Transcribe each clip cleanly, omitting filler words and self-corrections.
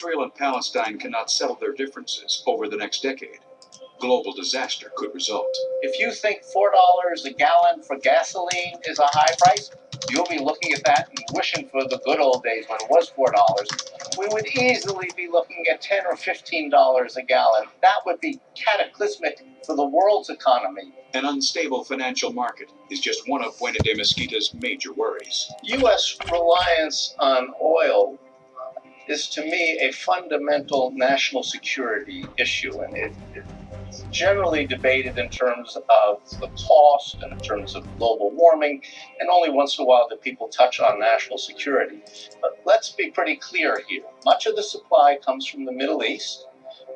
Israel and Palestine cannot settle their differences over the next decade, global disaster could result. If you think $4 a gallon for gasoline is a high price, you'll be looking at that and wishing for the good old days when it was $4. We would easily be looking at $10 or $15 a gallon. That would be cataclysmic for the world's economy. An unstable financial market is just one of Buena de Mesquita's major worries. U.S. reliance on oil is, to me, a fundamental national security issue, and it's generally debated in terms of the cost and in terms of global warming, and only once in a while do people touch on national security. But let's be pretty clear here. Much of the supply comes from the Middle East.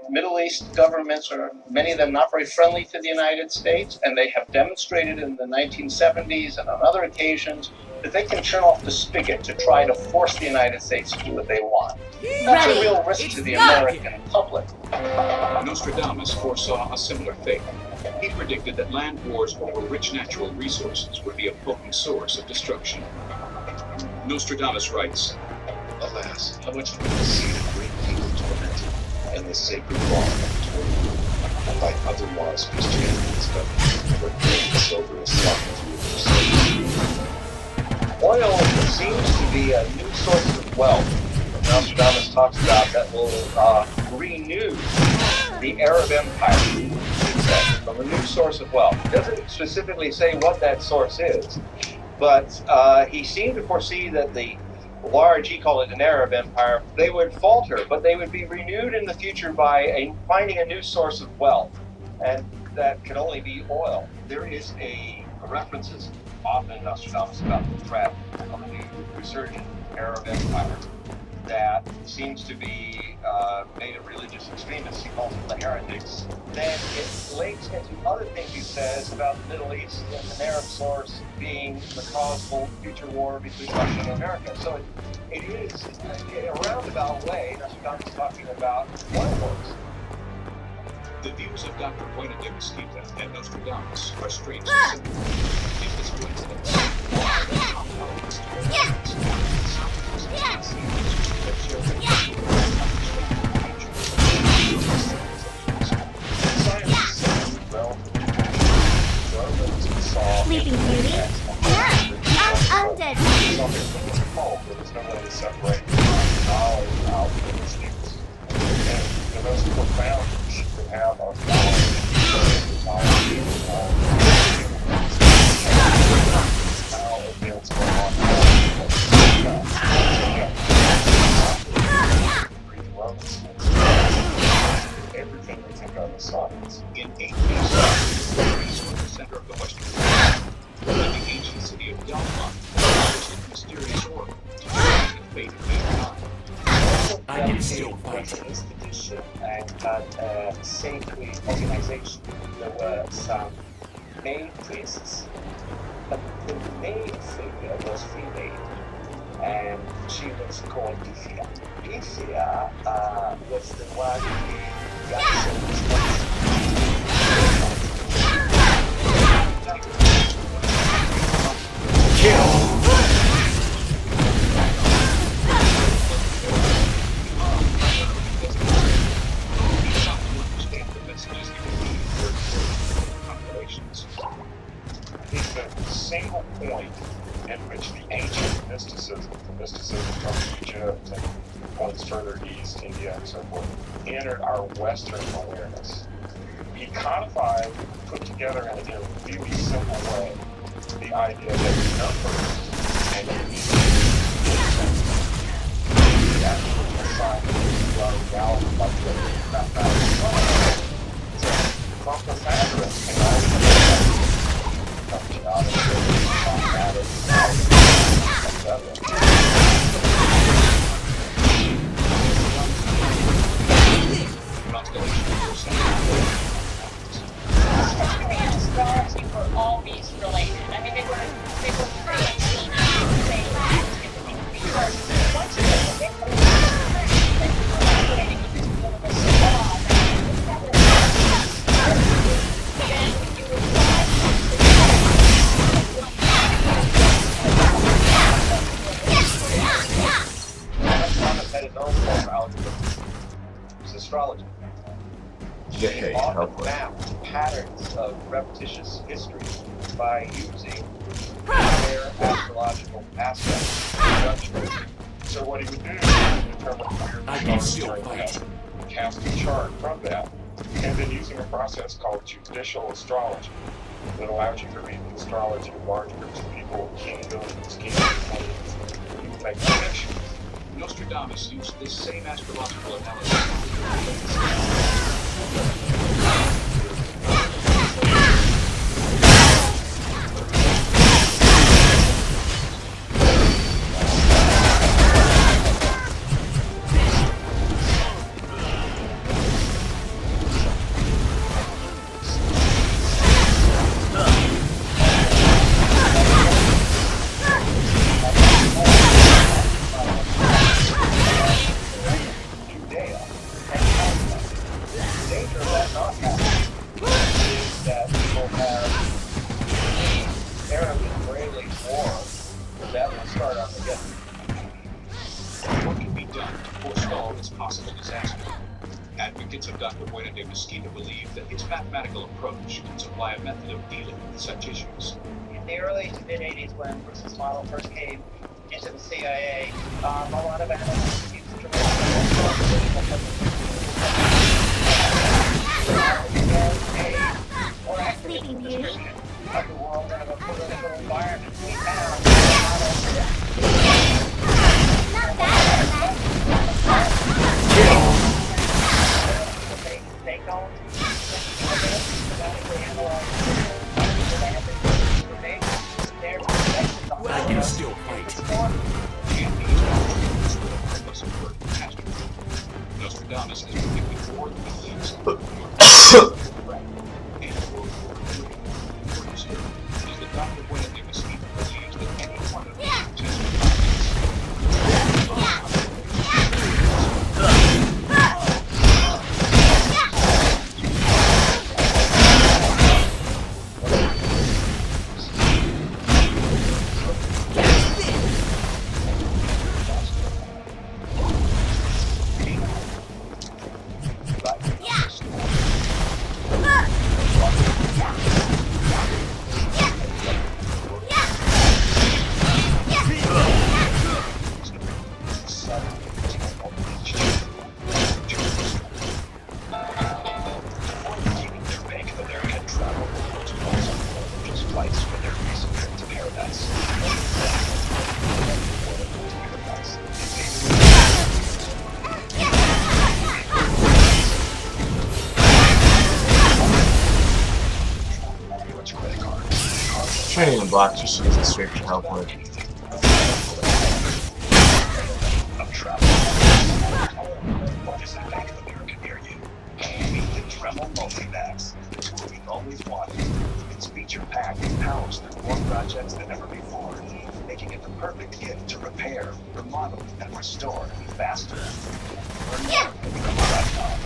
Middle East governments are, many of them, not very friendly to the United States, and they have demonstrated in the 1970s and on other occasions that they can turn off the spigot to try to force the United States to do what they want. That's a real risk to the American public. Nostradamus foresaw a similar fate. He predicted that land wars over rich natural resources would be a potent source of destruction. Nostradamus writes, "Alas, how much we will see the great people tormented in the sacred law of toil, and by other laws Christianity is governed, but gold and silver is sought to use." Oil seems to be a new source of wealth. Nostradamus talks about that will renew the Arab Empire. From a new source of wealth. He doesn't specifically say what that source is, but he seemed to foresee that the large, he called it an Arab empire, they would falter, but they would be renewed in the future by finding a new source of wealth, and that can only be oil. There is a references often in Nostradamus about the threat of a new resurgent Arab empire that seems to be made of religious extremists. He calls them the heretics. Then it links into other things he says about the Middle East and an Arab source being the cause for future war between Russia and America. So it is, in a roundabout way, Nostradamus is talking about oil wars. The views of Dr. Buena de Mesquita and Nostradamus are strangely similar. If this coincidence, Sleeping Beauty? Yeah, I'm dead. There's no way to separate knowledge out from the things. And the most profound we have our everything we think of as science. in 1860, Greece was the center of the Western world, and the ancient city of Delphi was in mysterious orbit to determine the fate of mankind. I can still fight. An institution and had a sacred organization. There were some male priests, but the main figure was female, and she was called Pythia. Pythia was the one who got so responsible. The single point in which the ancient mysticism, the mysticism from Egypt and points further east, India and so forth, entered our Western awareness. He codified, put together in a really simple way, the idea that numbers and the actual science of reality like the mathematics science. So the Pythagoras can also coming out of mathematics, etc. Astrology were always related. I mean, they were pretty much seen as the same thing because once you get the big one, then you were operating with this universal law is astrology. Yay, They often hopefully. map patterns of repetitious history by using their astrological aspects conjunction. So what he would do is determine where I the can stars still are going fight. to cast a chart from that, and then using a process called judicial astrology that allows you to read the astrology of large groups of people, kingdoms, queens, you can make predictions. Nostradamus used this same astrological analysis. Judea and Palestine. The danger of that not happening is that people have Arab Israeli war that will start Armageddon. What can be done to forestall this possible disaster? Advocates of Dr. Buena de Mesquita believe that his mathematical approach can supply a method of dealing with such issues. In the early to mid 80s, when Bruce's model first came into the CIA, a lot of analysts used to more accurate Sleeping Beauty. description of the world and of a political environment we found. Not bad, They don't automatically analyze their perspectives on I can still fight. And these attributes were the purpose of birth catastrophe. Nostradamus has predicted more than millions of and World War III. What is here is that Dr. Buena de Mesquita believes that any one of these potential Training the block just use the streak to help with. Of travel. Just a Bank of America near you. Meet the Dremel Multivax, the tool we've always wanted. It's feature-packed and powers through more projects than ever before, making it the perfect gift to repair, remodel, and restore faster. Learn more at Dremel.com.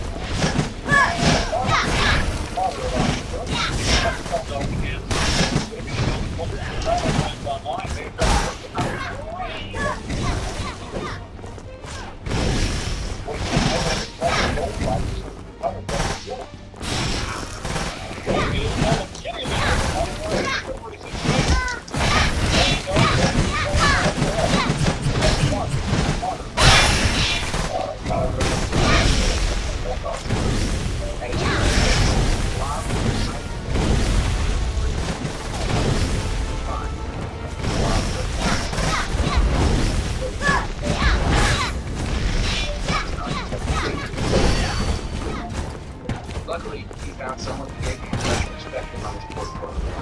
Luckily, he found someone who gave me a fresh perspective on his portfolio.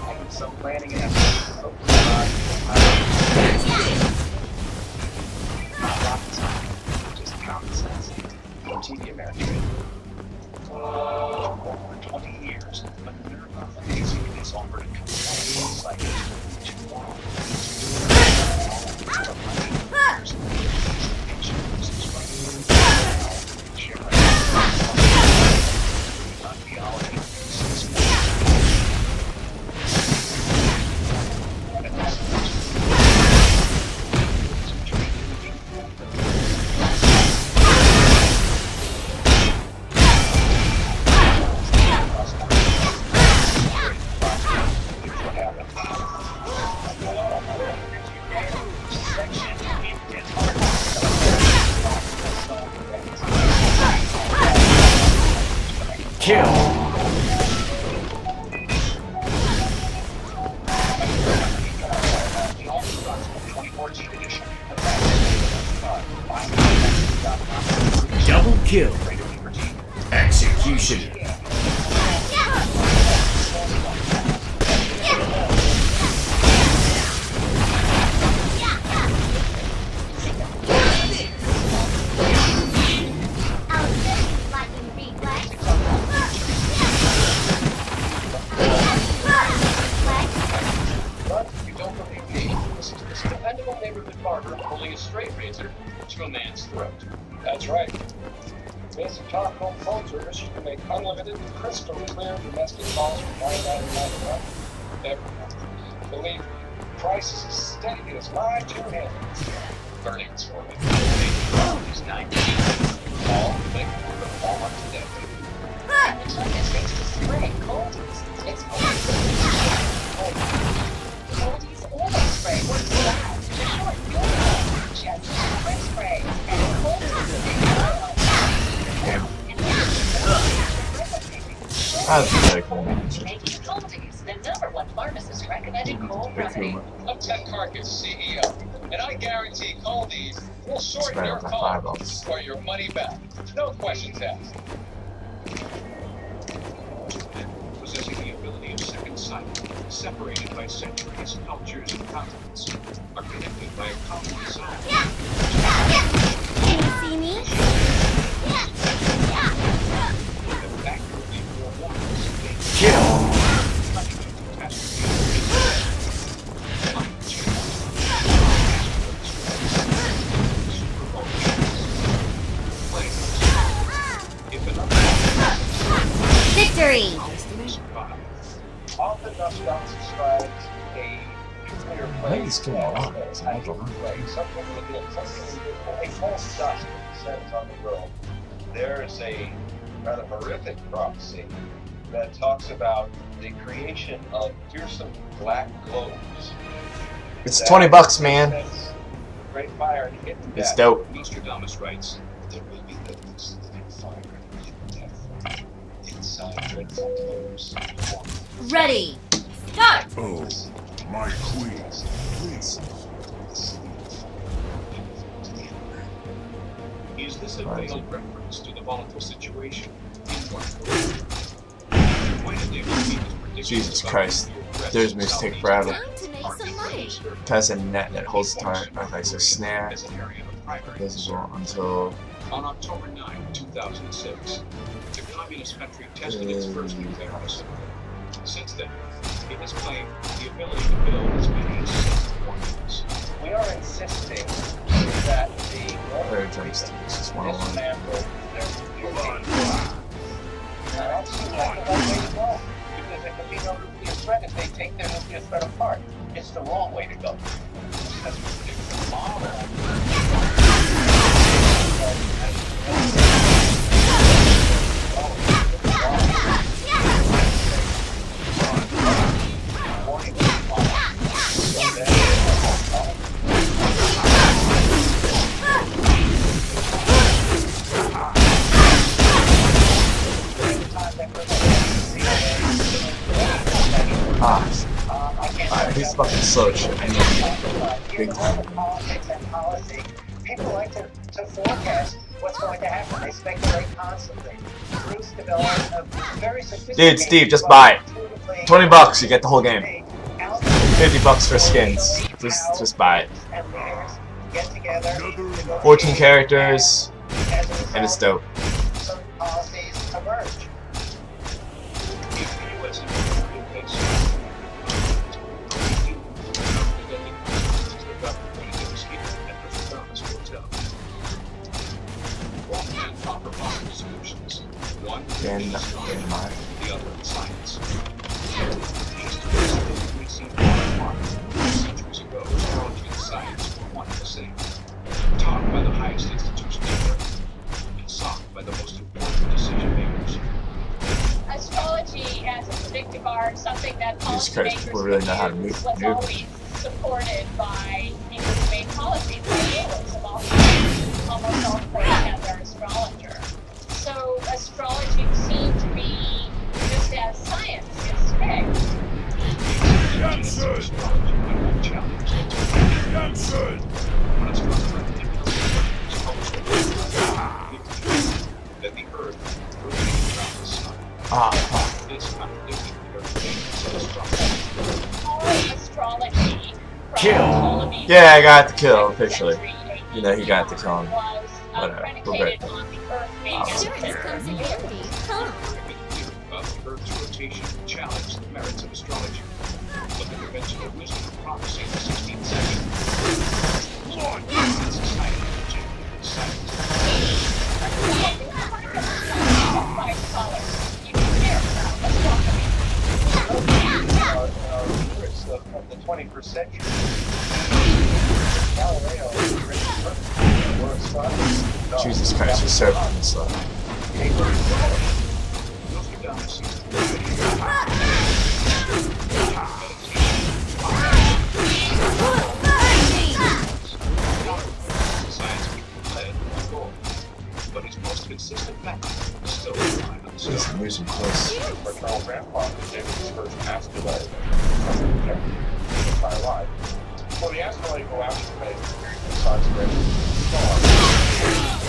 I did some planning and efforts. So, not rocket science, just common sense. TV Ameritrade. For over 20 years, Minerva Music is offered a compelling website to all. Kill. The Ultras 2014 edition. Double kill. Rated liberty. Execution. But if you don't believe me, listen to this dependable neighborhood barber pulling a straight razor to a man's throat. That's right. Basic charcoal phone service, you can make unlimited, crystal clear domestic calls from $9.99 every month. Believe me, price is as steady as my two hands. Earnings for me. Is $19. All click for Walmart today. The China's fixed to spray Coldies. It's Coldies oil spray works well to short your hair. Just spray sprays and Coldies big oil. That's pathetic, man. Making Coldies, the #1 pharmacist recommended cold remedy. I'm Ted Carcass, CEO, and I guarantee Coldies will shorten Spend your up my call $5. or your money back. No questions asked. Possessing the ability of second sight, separated by centuries, cultures, and continents, are connected by a common design. Can you see me? That accurately forewarns against Kill. Victory! Often Nostradamus describes a nuclear I think plague he's killing a lot. as a something a false dust descends on the world. There is a rather horrific prophecy that talks about the creation of fearsome black globes. It's $20, man. Sets great fire and hidden It's death. dope. Nostradamus writes, there will be those that fire and death inside dreadful globes. Ready! Start! Oh, my queen, please. Is this a veiled reference to the volatile situation in North Korea? Jesus Christ. Those moves take forever. Time to make some money! Has a net that holds the target. Okay, so snare As an area of primary visible until On October 9, 2006, the communist country tested its first nuclear missile. Since then, it has claimed the ability to build as many as 6 warheads. We are insisting that the Very joysticks is 101. dismantle their nuclear team. Now that's exactly the right way to go, because there could be no nuclear threat if they take their nuclear threat apart. It's the wrong way to go. That's ridiculous model. Alright, he's fucking slow as shit. I mean, big time. Politics and policy. People like to forecast what's going to happen. They speculate constantly. Bruce developed a very sophisticated... Dude, Steve, just buy it. $20, you get the whole game. $50 for skins. Just buy it. And leaders get together, 14 characters, and it's dope. some policies emerge. If the U.S. implemented this, the government would escape at the Thomas Hotel. One man proper bomb solutions. One Then, in mind. the other in science. These two specifically seem to be apart. Centuries ago, astrology and science were one and the same. Taught by the highest institutions of earth, and sought by the most important decision makers. Astrology as a predictive art, something that Jesus Christ, policymakers people really know how to move. was always supported by people who made policies, like aliens of all kinds. Almost all places have their astrologer. So astrology seemed to be Ah, fuck. This contradicting the very names of astrology. Our astrology from Kill. Ptolemy Yeah, I got the kill officially. century AD You know he got the kill. was Whatever. We're predicated good. on the Earth being at the Insurance center of comes the in universe. handy, huh? Every theory about the Earth's rotation challenged the merits of astrology. But the conventional wisdom of prophecy in the 16th century and society legitimately silent. By scholars, you care about astronomy. Our viewers of the 21st century, Galileo were astronomers. No, Jesus Christ, you're so fucking slow. they were astrologers. Nostradamus seems to be scientifically led and goal. But his most consistent method is still the line of the Jeez, star. I'm losing close. Maternal grandfather did his first astrolabe in his entire life. For the astrolabe go out to make the sun's great star.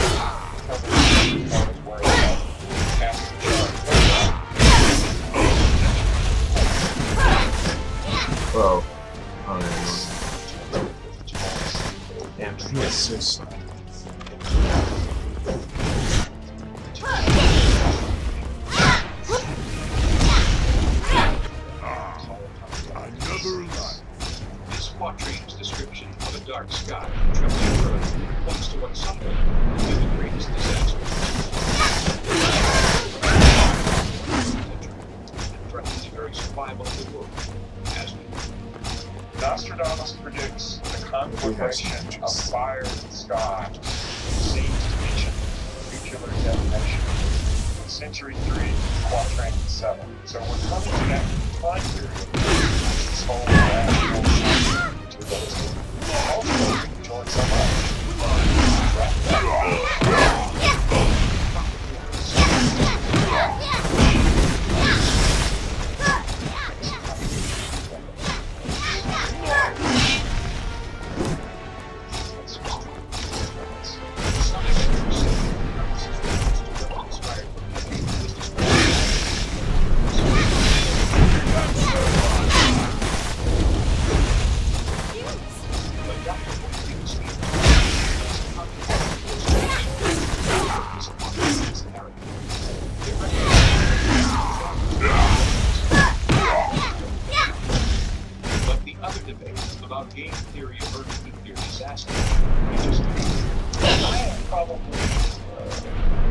Whoa. Oh, no. Damn, he is so slow. Another life. This quatrain's description of a dark sky and trembling earth points to what some believe will be the greatest disaster and threatens the very survival of the world as we know it. Nostradamus predicts the conflagration of fire in the sky, seems to mention nuclear detonation. In century 3, quatrain 7. So we're coming to that time period. This whole rational science to those who also enjoyed so much. But the other debate about game theory of Earth nuclear disaster reaches I am probably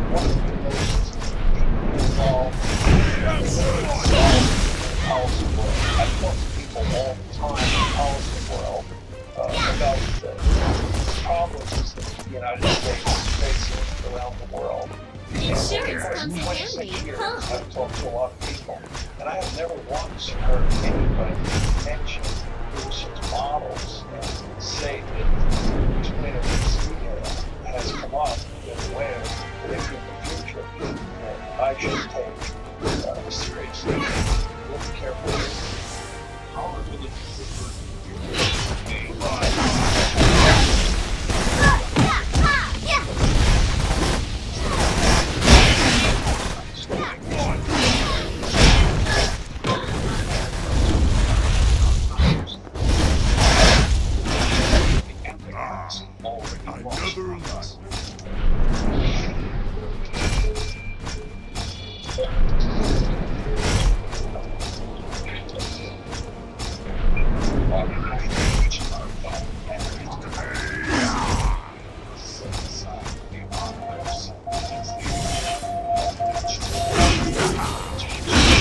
one of the most involved in policy world. I talk to people all the time in the policy world about the problems that the United States is facing around the world. Insurance And comes in for 26 handy, years, huh? I've talked to a lot of people, and I have never once heard anybody mention Bruce's models and say that twin of this has come up with a way of predicting the future. And I should take seriously, look carefully. our ability to avert nuclear Another life.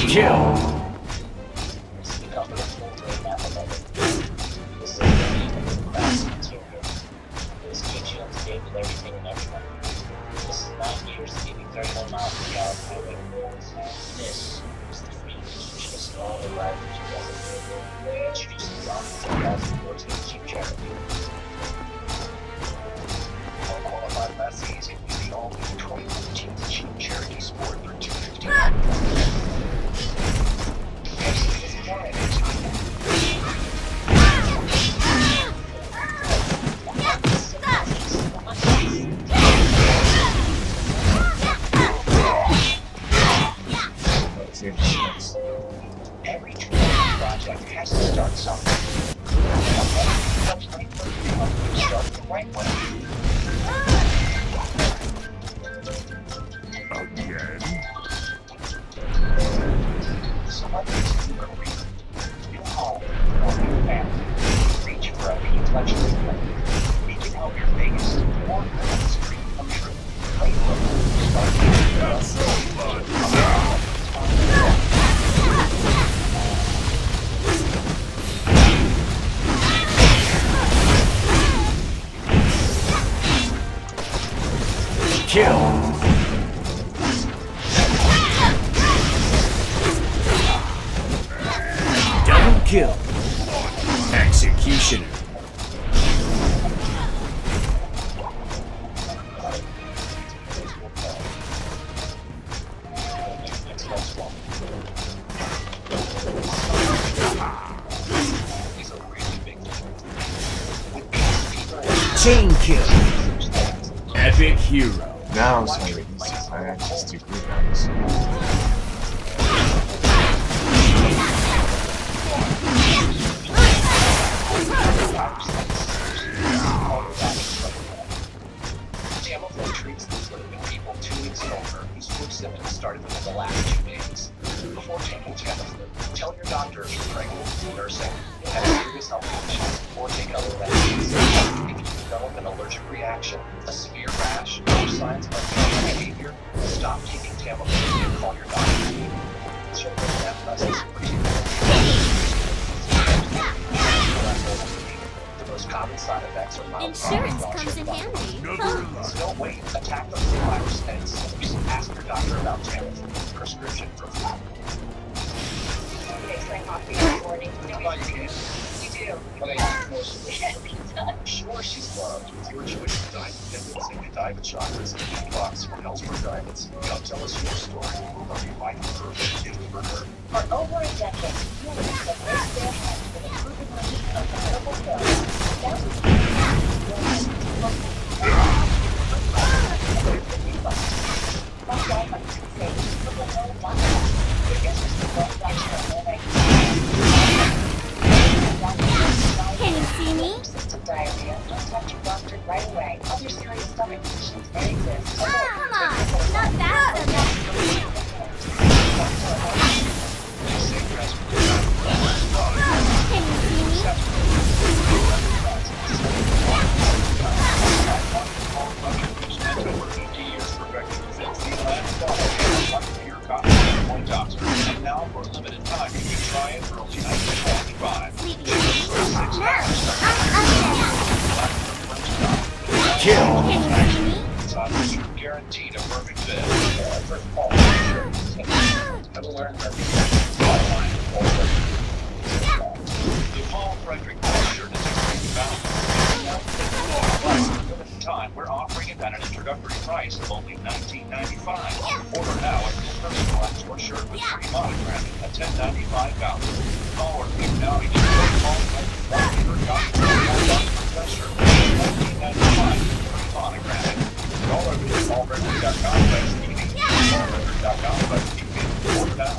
Kill. Everything and everyone. This is 9 years speeding 31 miles per hour highway. This is the free institution of all the rides that you guys introducing the office of 2014 Chief Charity. Unqualified lessees can be the only 2014 Chief Charity Sport for $250. Actually, this is why it is. kill. Executioner. Chain kill. Epic hero. Now it's gonna be easy. I have just do group rounds. Tamiflu treats these living people 2 weeks and older whose flu symptoms started within the last 2 days. Before taking Tamiflu, tell your doctor if you're pregnant, nursing, have serious health conditions, or take other vaccines. If you develop an allergic reaction, a severe rash, or signs of unhealthy behavior, stop taking Tamiflu and call your doctor. Children have lessons The most common side effects are mild Insurance comes in handy. Huh. So don't wait. Attack the flu virus and its source. Ask your doctor about Tamiflu. Prescription for flu. They drink coffee this morning. How about you, Kate? We do. Okay, Yes, he does. sure she's loved with your Jewish diet. Say diet chocolates and box for Ellsworth diets. Now tell us your story. Are you fighting for her? For over a decade, humans have raced their heads with a proven relief of medical pills. Thousands of My life I'm safe. Look at no one. But guess who's the best doctor in the Can you see me? Persistent diarrhea, contact your doctor right away. Other serious stomach conditions may exist. Come on, not that. Can you see me? And now, for a limited time, you can try it for only $19.95. Sleepy. Kill. Can you see me? You're guaranteed a perfect fit. The Paul Frederick shirt is extremely valuable. For limited time, we're offering it at an introductory price of only $19.95. Order now and you'll personalize your shirt with free monogramming at $10.95 voucher. Call or click now to get your Paul Frederick shirt $19.95 free monogramming. Call or visit paulfrederick.com/TV. paulfrederick.com/TV. Order now.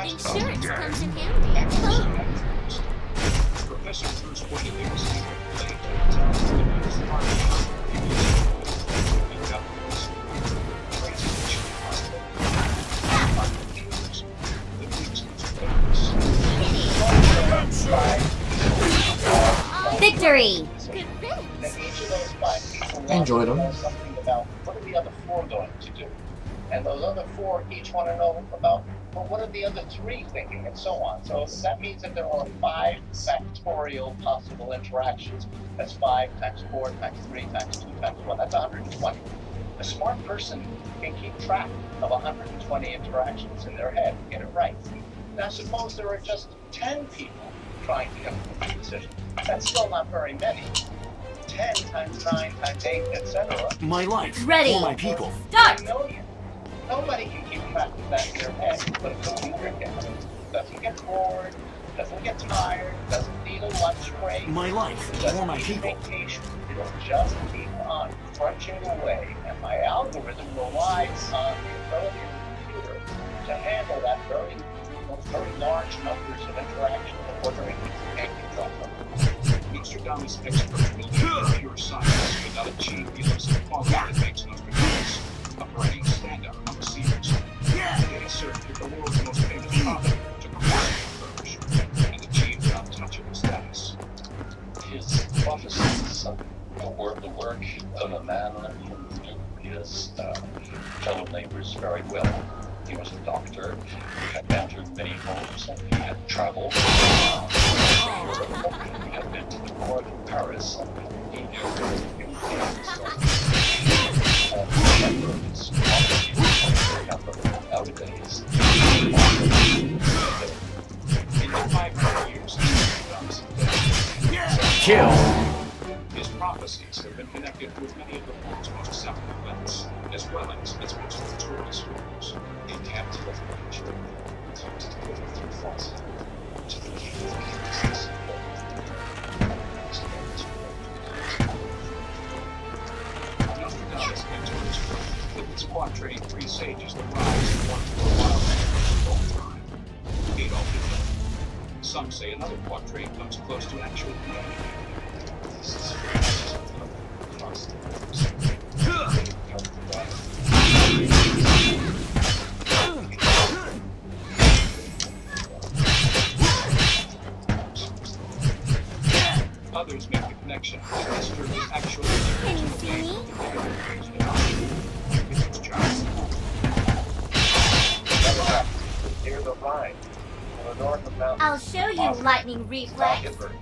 Insurance comes in handy. Huh. Professor Bruce Williams laid down Victory! I enjoyed them. Something about what are the other 4 going to do? And those other 4 each want to know about, well, what are the other 3 thinking, and so on. So that means that there are 5 factorial possible interactions. That's 5 times 4 times 3 times 2 times 1. That's 120. A smart person can keep track of 120 interactions in their head and get it right. Now suppose there are just 10 people trying to get a decision. That's still not very many. 10 times 9 times 8, etc. My life. Ready. For my people. Start! 1 million. Nobody can keep track of that in their head, but a computer can. Doesn't get bored, doesn't get tired, doesn't need a lunch break, My life. doesn't For my need people. vacation. It'll just keep on crunching away, and my algorithm relies on the ability of the computer to handle that very large numbers of interactions and ordering pancakes on them. Nostradamus' expert will be pure science could not achieve the elusive quality that makes Nostradamus a perennial standout on the series. They assert that the world's most famous prophet took a quantum approach and achieved an untouchable status. His prophecies the work of a man who knew his fellow neighbors very well. He was a doctor, he had entered many homes, and he had traveled. He had been to the court in Paris, and he knew things. His Kill. His prophecies have been connected with many of the world's most seminal events, as well as its most notorious figures. In captivity, through falsehood to the king of kings. Nostradamus enters with its quatrain presages the rise of one of the wild man of all time, Adolf Hitler. Some say another quatrain comes close to actual reality. Others make the connection that Mr. is actually the Can you original see name me? of the Hitler's child. Near the Rhine, on the north of Mount I'll show you lightning reflex. Stackenberg.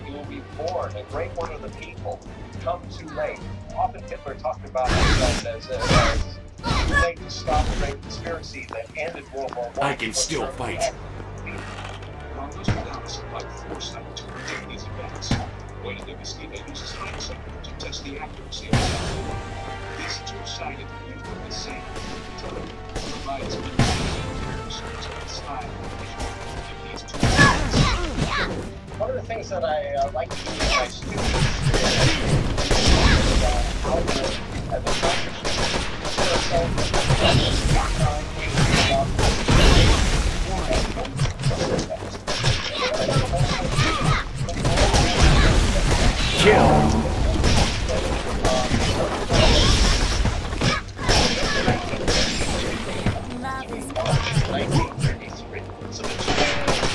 He will be born a great one of the people. Come too late. Often Hitler talked about himself as late to stop the great conspiracy that ended World War I. I can still fight. While Nostradamus applied foresight to predict these events, Buena de Mesquita uses hindsight to test the accuracy of his outlook. This two-sided view of the same provides many comparisons of the style of these two events. One of the things that I like to do with my students is how to, as a Kill. Love is 1933. So between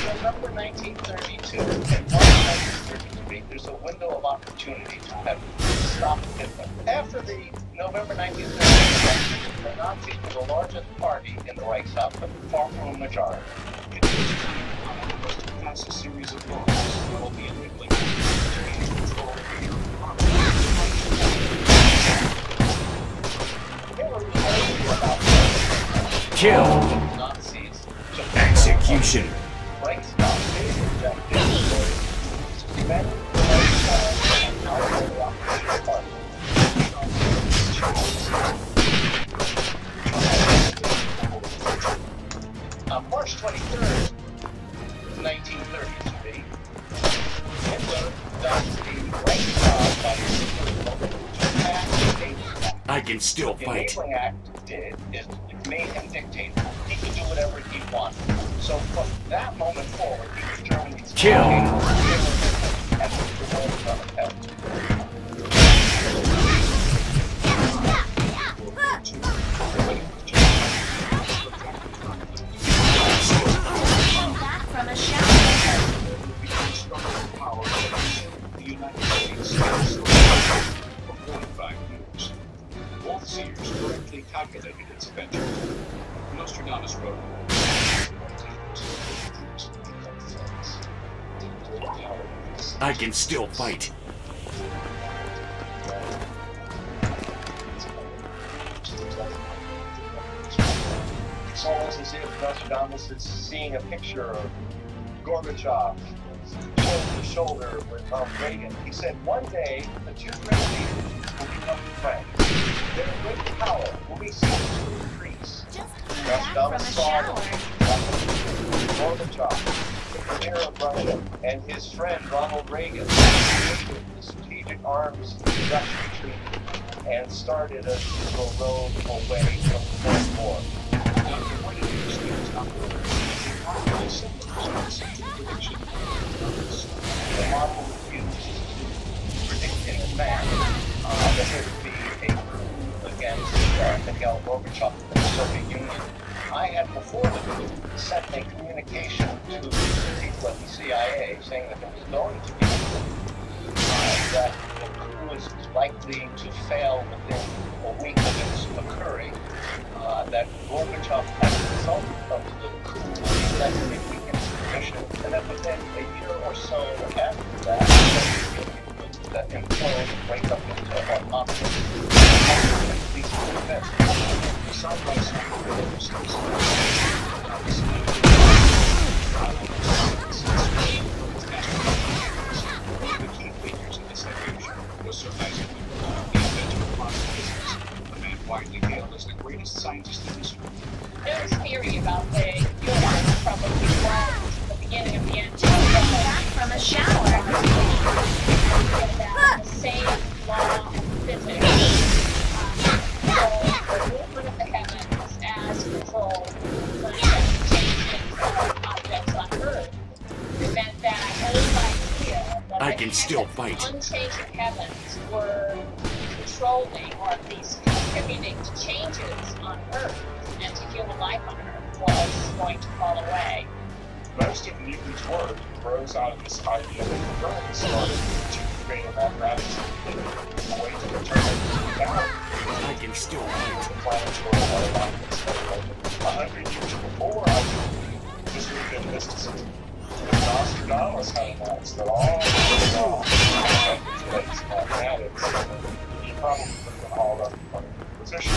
November 1932 and March 1933, there's a window of opportunity to have stopped Hitler. After the November 1933, the Nazis were the largest party in the Reichstag, but far from a majority. It was was to pass a series of laws that will be enabling to gain control of the European army. Hitler was already about Kill. Nazis to Execution. Reichstag. His objective was to prevent the Reichstag and outlaw the opposition party. On March 23rd, 1933, Hitler does the Reichstag by his to pass the Enabling Act. I can still The fight. Enabling Act did is it made him dictator. He could do whatever he wanted. So from that moment forward, he was Germany's Kill. dictator. And the world was upheld. Came back from a shower. The United States for 45 years. Both seers correctly calculated its venture. Nostradamus wrote, I can still fight. It's almost as if Nostradamus is seeing a picture of Gorbachev shoulder to shoulder with Reagan. He said, one day the two great leaders will become friends. Their great power will be seen to increase. Just came back from a Nostradamus saw shower. Gorbachev, the premier of Russia, and his friend Ronald Reagan created the Strategic Arms Reduction Treaty and started a peaceful road away from the Cold War. Dr. White understands how powerful symbols prediction. The model was used to predict in advance that there would be a coup against Mikhail Gorbachev in the Soviet Union. I had before the coup sent a communication to the people at the CIA saying that there was going to be a coup, that the coup was likely to fail within a week of its occurring, that Gorbachev, as a result of the coup, would be less than a week in position, and that within a year or so after that, that implode and break up into a opposite. These two events, side by side, the key greatest scientist in history. There's theory about the universe probably evolved at the beginning of the antique. Back from a shower. That the same law of physics. So the movement of the heavens as controlled objects on Earth meant that old idea that I the can still heavens, fight. unchanging heavens were controlling or at least contributing to changes on Earth and to human life on Earth was going to fall away. Most of Newton's work grows out of this idea that Copernicus started to create a mathematics a way to determine reality. I can still fight. The planets were what about this? 100 years before, I think this would have been mysticism. If Nostradamus had announced that all of the mathematics, he probably would have been hauled up from the position.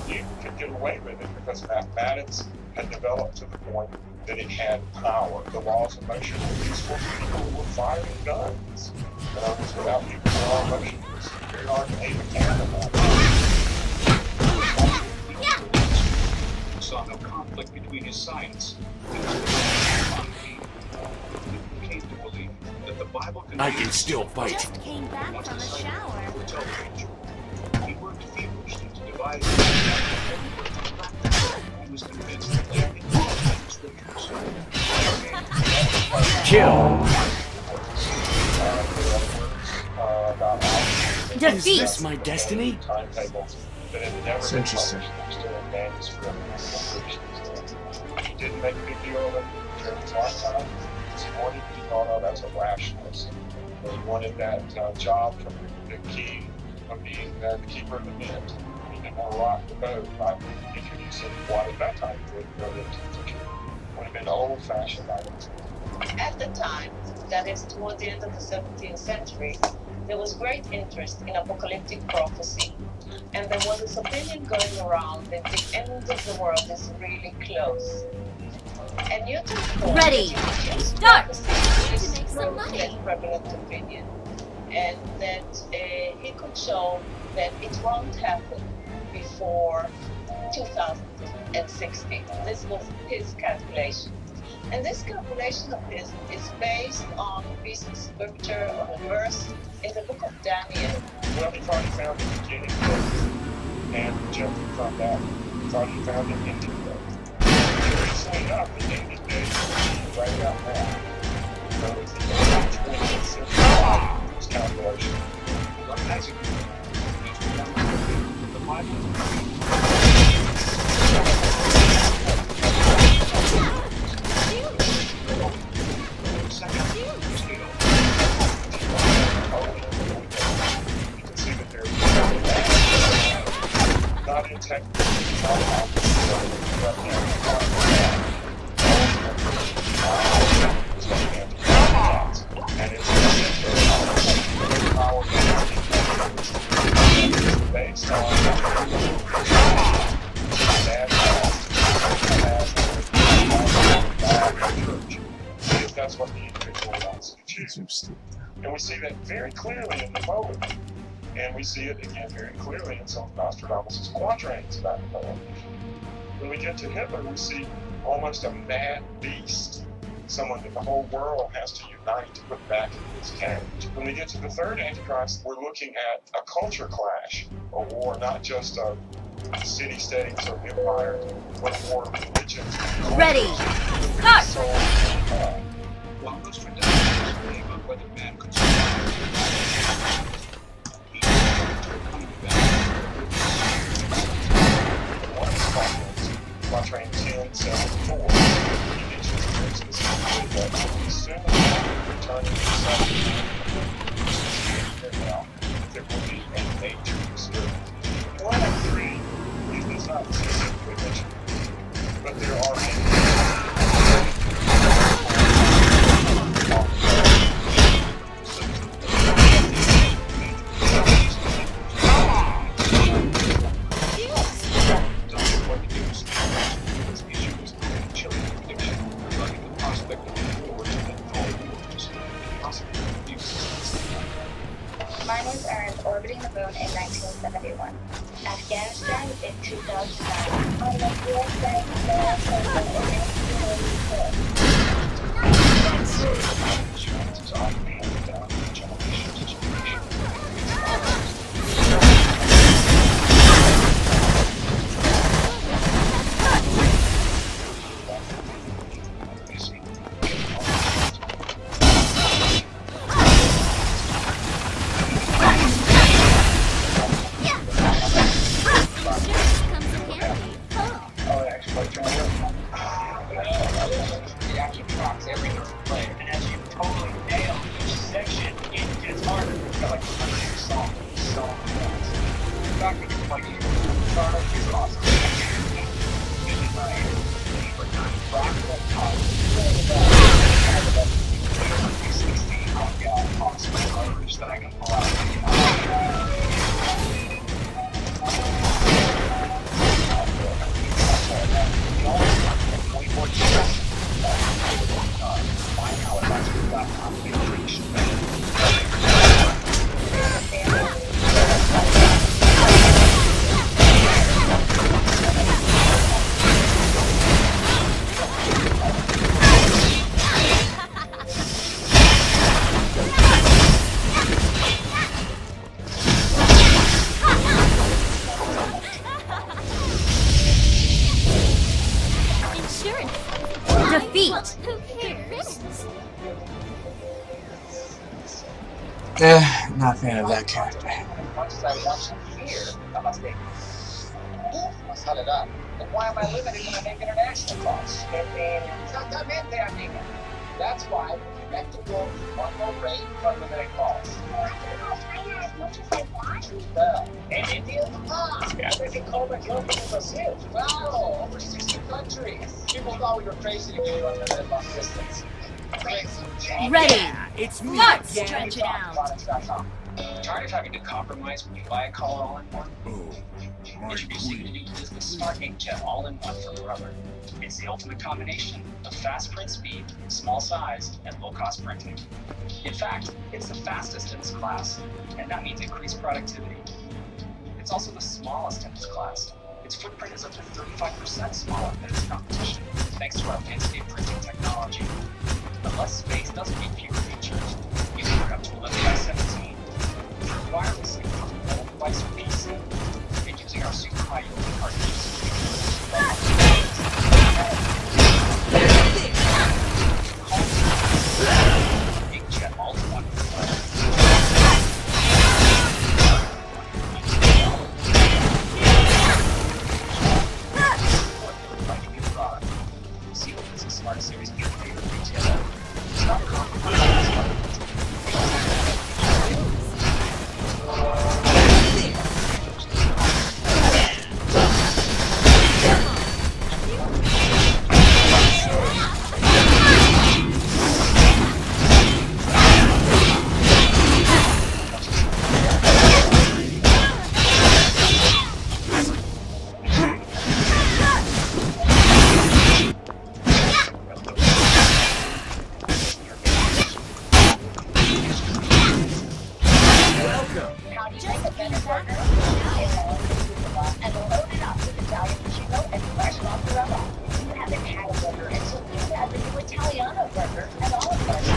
Newton could get away with it because mathematics had developed to the point that it had power. The laws of motion were useful to people who were firing guns. In other words, without Newton's law of motion, it was very hard to aim a cannon at. Saw no conflict between his science and his philosophy. He came to believe that the Bible I can still fight. Just came back from a shower. He worked feverishly to devise he was convinced that everything was in the scriptures. Kill. Defeat. Is this my destiny? Timetables that had never It's been interesting. published. They're still in manuscript. He didn't make a big deal of it during his lifetime. He wanted to be thought of as a rationalist. He wanted that job from the king of being the keeper of the mint. He didn't want to rock the boat by introducing what at that time would go into the future. Would have been old-fashioned items. At the time, that is toward the end of the 17th century, there was great interest in apocalyptic prophecy. And there was this opinion going around that the end of the world is really close. And Newton thought Ready. that he could use Start. prophecy To make some money. and prevalent opinion. And that he could show that it won't happen before 2060. This was his calculation. And this calculation of his is based on a piece of scripture, on a verse in the book of Daniel. Well, he thought he found the beginning place and rejected from that. He thought he found an ending place. Curiously enough, the ending days are right about now. So it's the early 20th century his calculation. What has it been? The Bible. Not in technical, and it's power based on if that's what the individual wants to choose. And we see that very clearly in the poem. And we see it again very clearly in some of Nostradamus' quatrains about the poem. When we get to Hitler, we see almost a mad beast, someone that the whole world has to unite to put back in his cage. When we get to the third Antichrist, we're looking at a culture clash, a war not just of city-states or empire, but a war of religions. Ready. Start. So, While Nostradamus was worrying about whether man could survive, he looked to a coming event. one of his quatrains, quatrain 1074, he mentions very specifically that as soon as man returns to himself, there will be a major disturbance. One of three, he does not specifically mention, but there are many. So miners earned orbiting the moon in 1971. Afghanistan in 2009. On the US side, Insurances often handed down from generation to generation. Oh, Exploit turn over. It actually tracks every player, and as you totally nail each section, it gets harder. It's got like a song, so fast. In fact, we can play here. Startup is awesome. This is my favorite kind of fractal top. I've got awesome colors that I can pull out. Defeat! Not a fan of that character. As much as I want you here, I must think, let's hunt it up. And why am I limited when I make international calls? Exactamente, amiga. That's why we connect to go one more rate for unlimited calls. Well, in India, we can call back local in Brazil. Wow, over 60 countries. People thought we were crazy to give you unlimited long distance. Ready! It's me. Let's stretch it out. Tired of having to compromise when you buy a color all-in-one? Oh, my Introducing the queen. new Business Smart Inkjet all-in-one from Rubber. It's the ultimate combination of fast print speed, small size, and low-cost printing. In fact, it's the fastest in its class, and that means increased productivity. It's also the smallest in its class. Its footprint is up to 35% smaller than its competition, thanks to our landscape printing technology. But less space doesn't mean fewer features. You can print up to 11 by 17. Wirelessly from a mobile device or PC, and using our super high yield cartridges. Inkjet all-in-one. See what Business Smart Series can do for retailer. It's not a compromise. How do you make a better burger? And load it up with Italian prosciutto and fresh mozzarella. You haven't had a burger until you had the new Italiano burger and olive garden.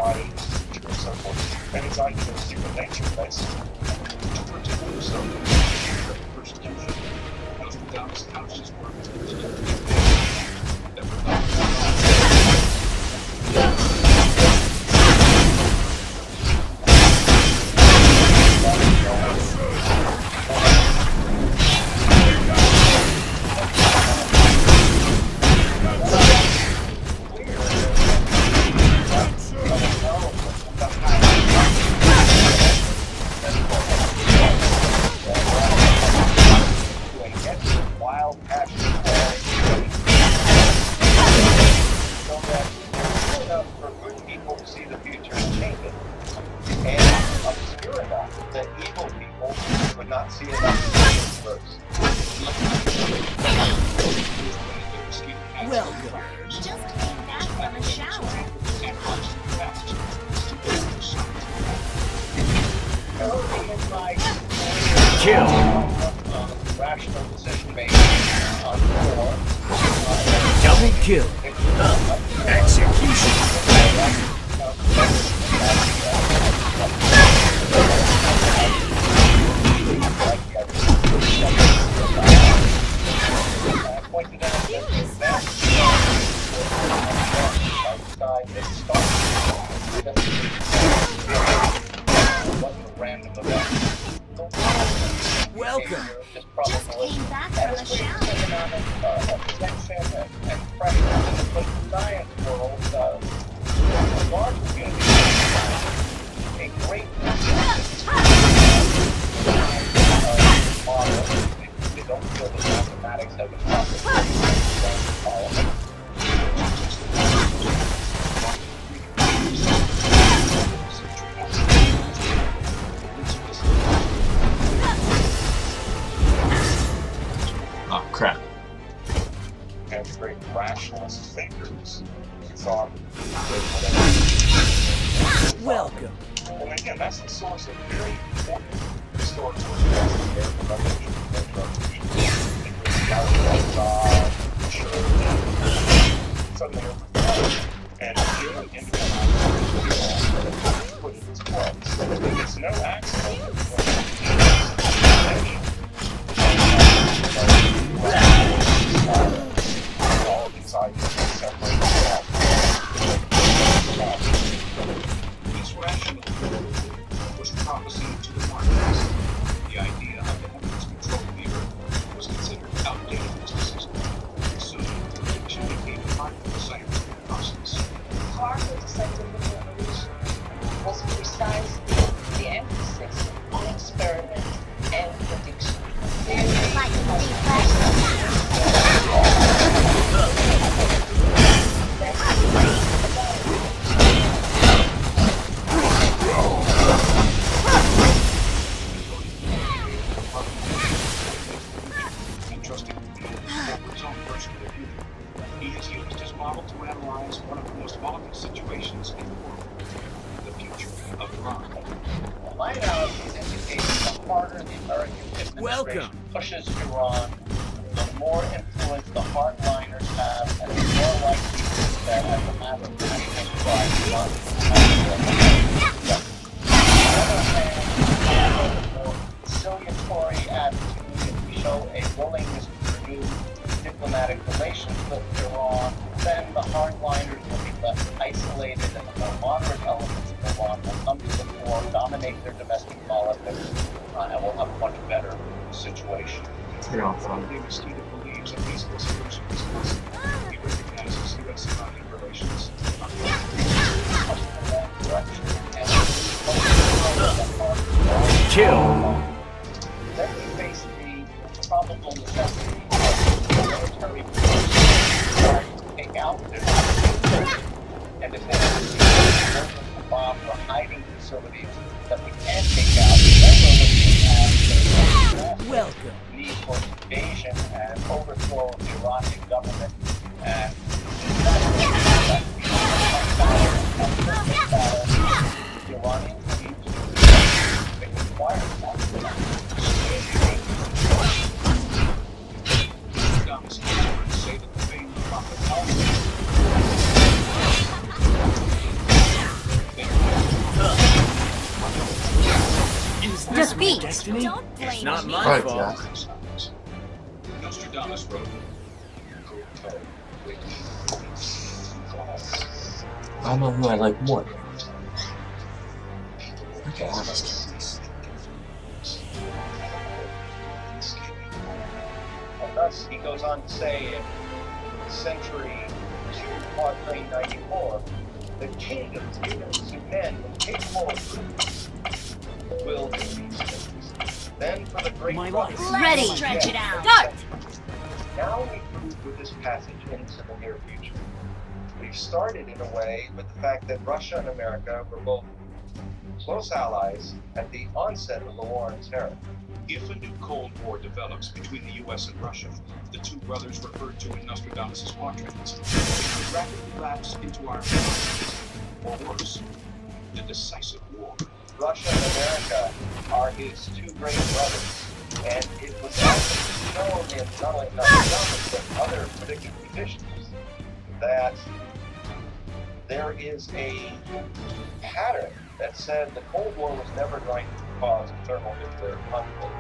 modern future and so forth. And his idea of human nature, basically. To protect himself from persecution, Nostradamus couched his work as that would not rational decision making on four. Double kill. Execution. Welcome. Just came back from a shower. Attention and pressure in the political science world, large community a great model. They don't feel that mathematics have been properly Oh crap. And great rationalist thinkers who thought Welcome. and again, that's the source of very important historical investigation about suddenly and human intellect put in its place. It's no accident all of these ideas separate This rational was promising to the markets. The idea of the heavens controlling the earth was considered outdated mysticism. Soon, prediction became part of the scientific process. Part of the scientific revolution was precisely the emphasis on experiment and prediction. Like And trusting the field for his own personal view. He has used his model to analyze one of the most volatile situations in the world, the future of Iran. My analysis indicates the harder the American administration pushes Iran, the more influence the hardliners have, and the more likely it is that as a matter of national pride, Iran will have on the other hand, the more conciliatory attitude, if we show a willingness to renew diplomatic relations with Iran, then the hardliners will be left isolated and the more moderate elements of Iran will come to the fore, dominate their domestic politics, and we'll have a much better situation. Probably Mosquito believes a peaceful solution is possible. He recognizes U.S.-Iranian relations are Kill. Then we face the probable necessity of military force to take out their and if they have bombs or hiding facilities that we can take out, then we're looking at the need for invasion and overthrow of the Iranian government and the Iranians need to require that. That's my beat. destiny. Don't blame It's not me. my Right, fault. yeah. Nostradamus wrote, I don't know who I like more. Okay, I just kill this. And thus, he goes on to say in Century 2, Quatrain 94, the kingdoms given to men capable of prudence will do these things. Then for the great My rush, life. Ready. Stretch it out. Start. now we move with this passage into the near future. We've started in a way with the fact that Russia and America were both close allies at the onset of the war on terror. if a new Cold War develops between the US and Russia, the two brothers referred to in Nostradamus' quatrains, it could rapidly lapse into our or worse, the decisive war. Russia and America are his two great brothers, and it was also shown in not only Nostradamus but other predictive conditions that there is a pattern that said the Cold War was never going to cause a thermonuclear conflict.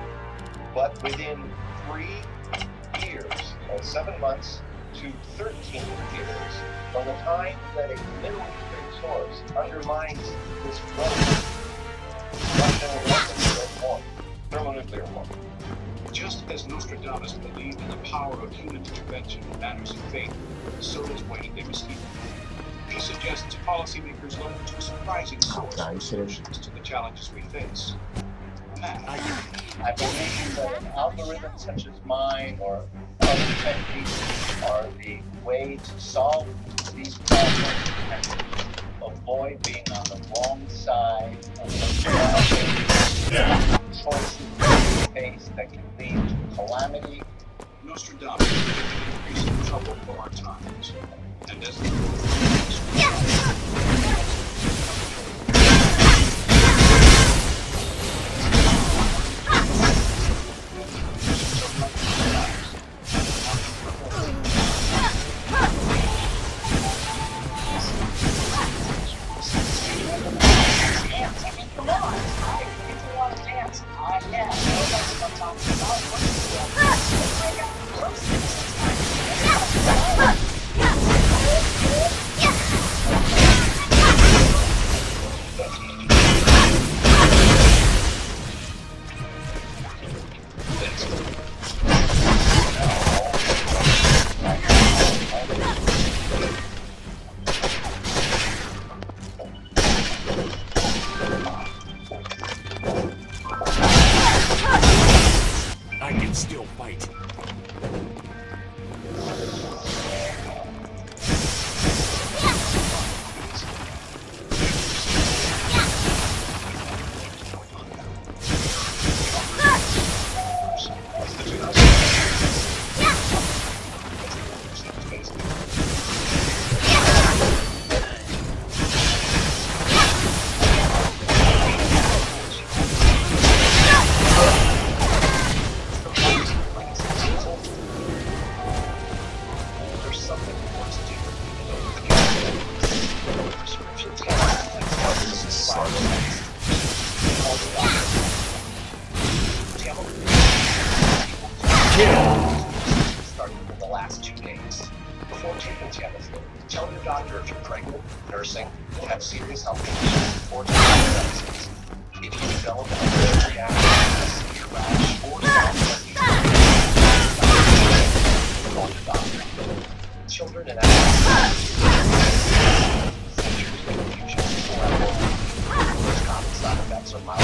But within 3 years, 7 months to 13 years, from the time that a Middle Eastern source undermines this growth, Russia will enter thermonuclear war. Just as Nostradamus believed in the power of human intervention in matters of faith, so does Wayne Davis. He suggests policymakers look to a surprising source of solutions to the challenges we face. Math. I believe that an algorithm such as mine or other techniques are the way to solve these problems and avoid being on the wrong side of the choices that we face that can lead to calamity. Nostradamus predicted increasing trouble for our times. And as the I can still fight. Starting in the last 2 days. Before taking Tamiflu, tell your doctor if you're pregnant, nursing, and have serious health conditions, or take medicines. If you develop an allergic reaction, a severe rash, or call your doctor. Children and adults. Seizures, confusion, or most common side effects are mild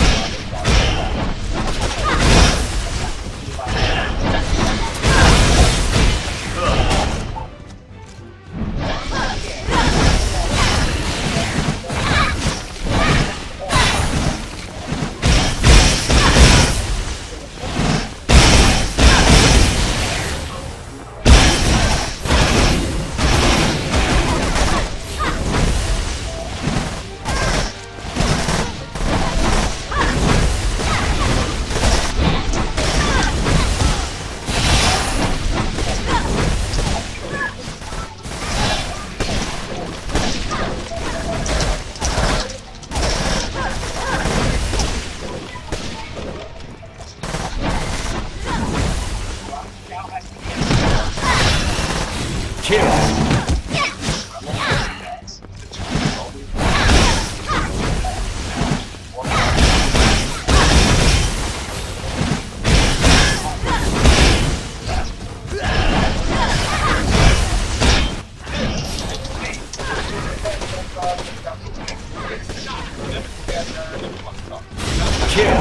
Kill.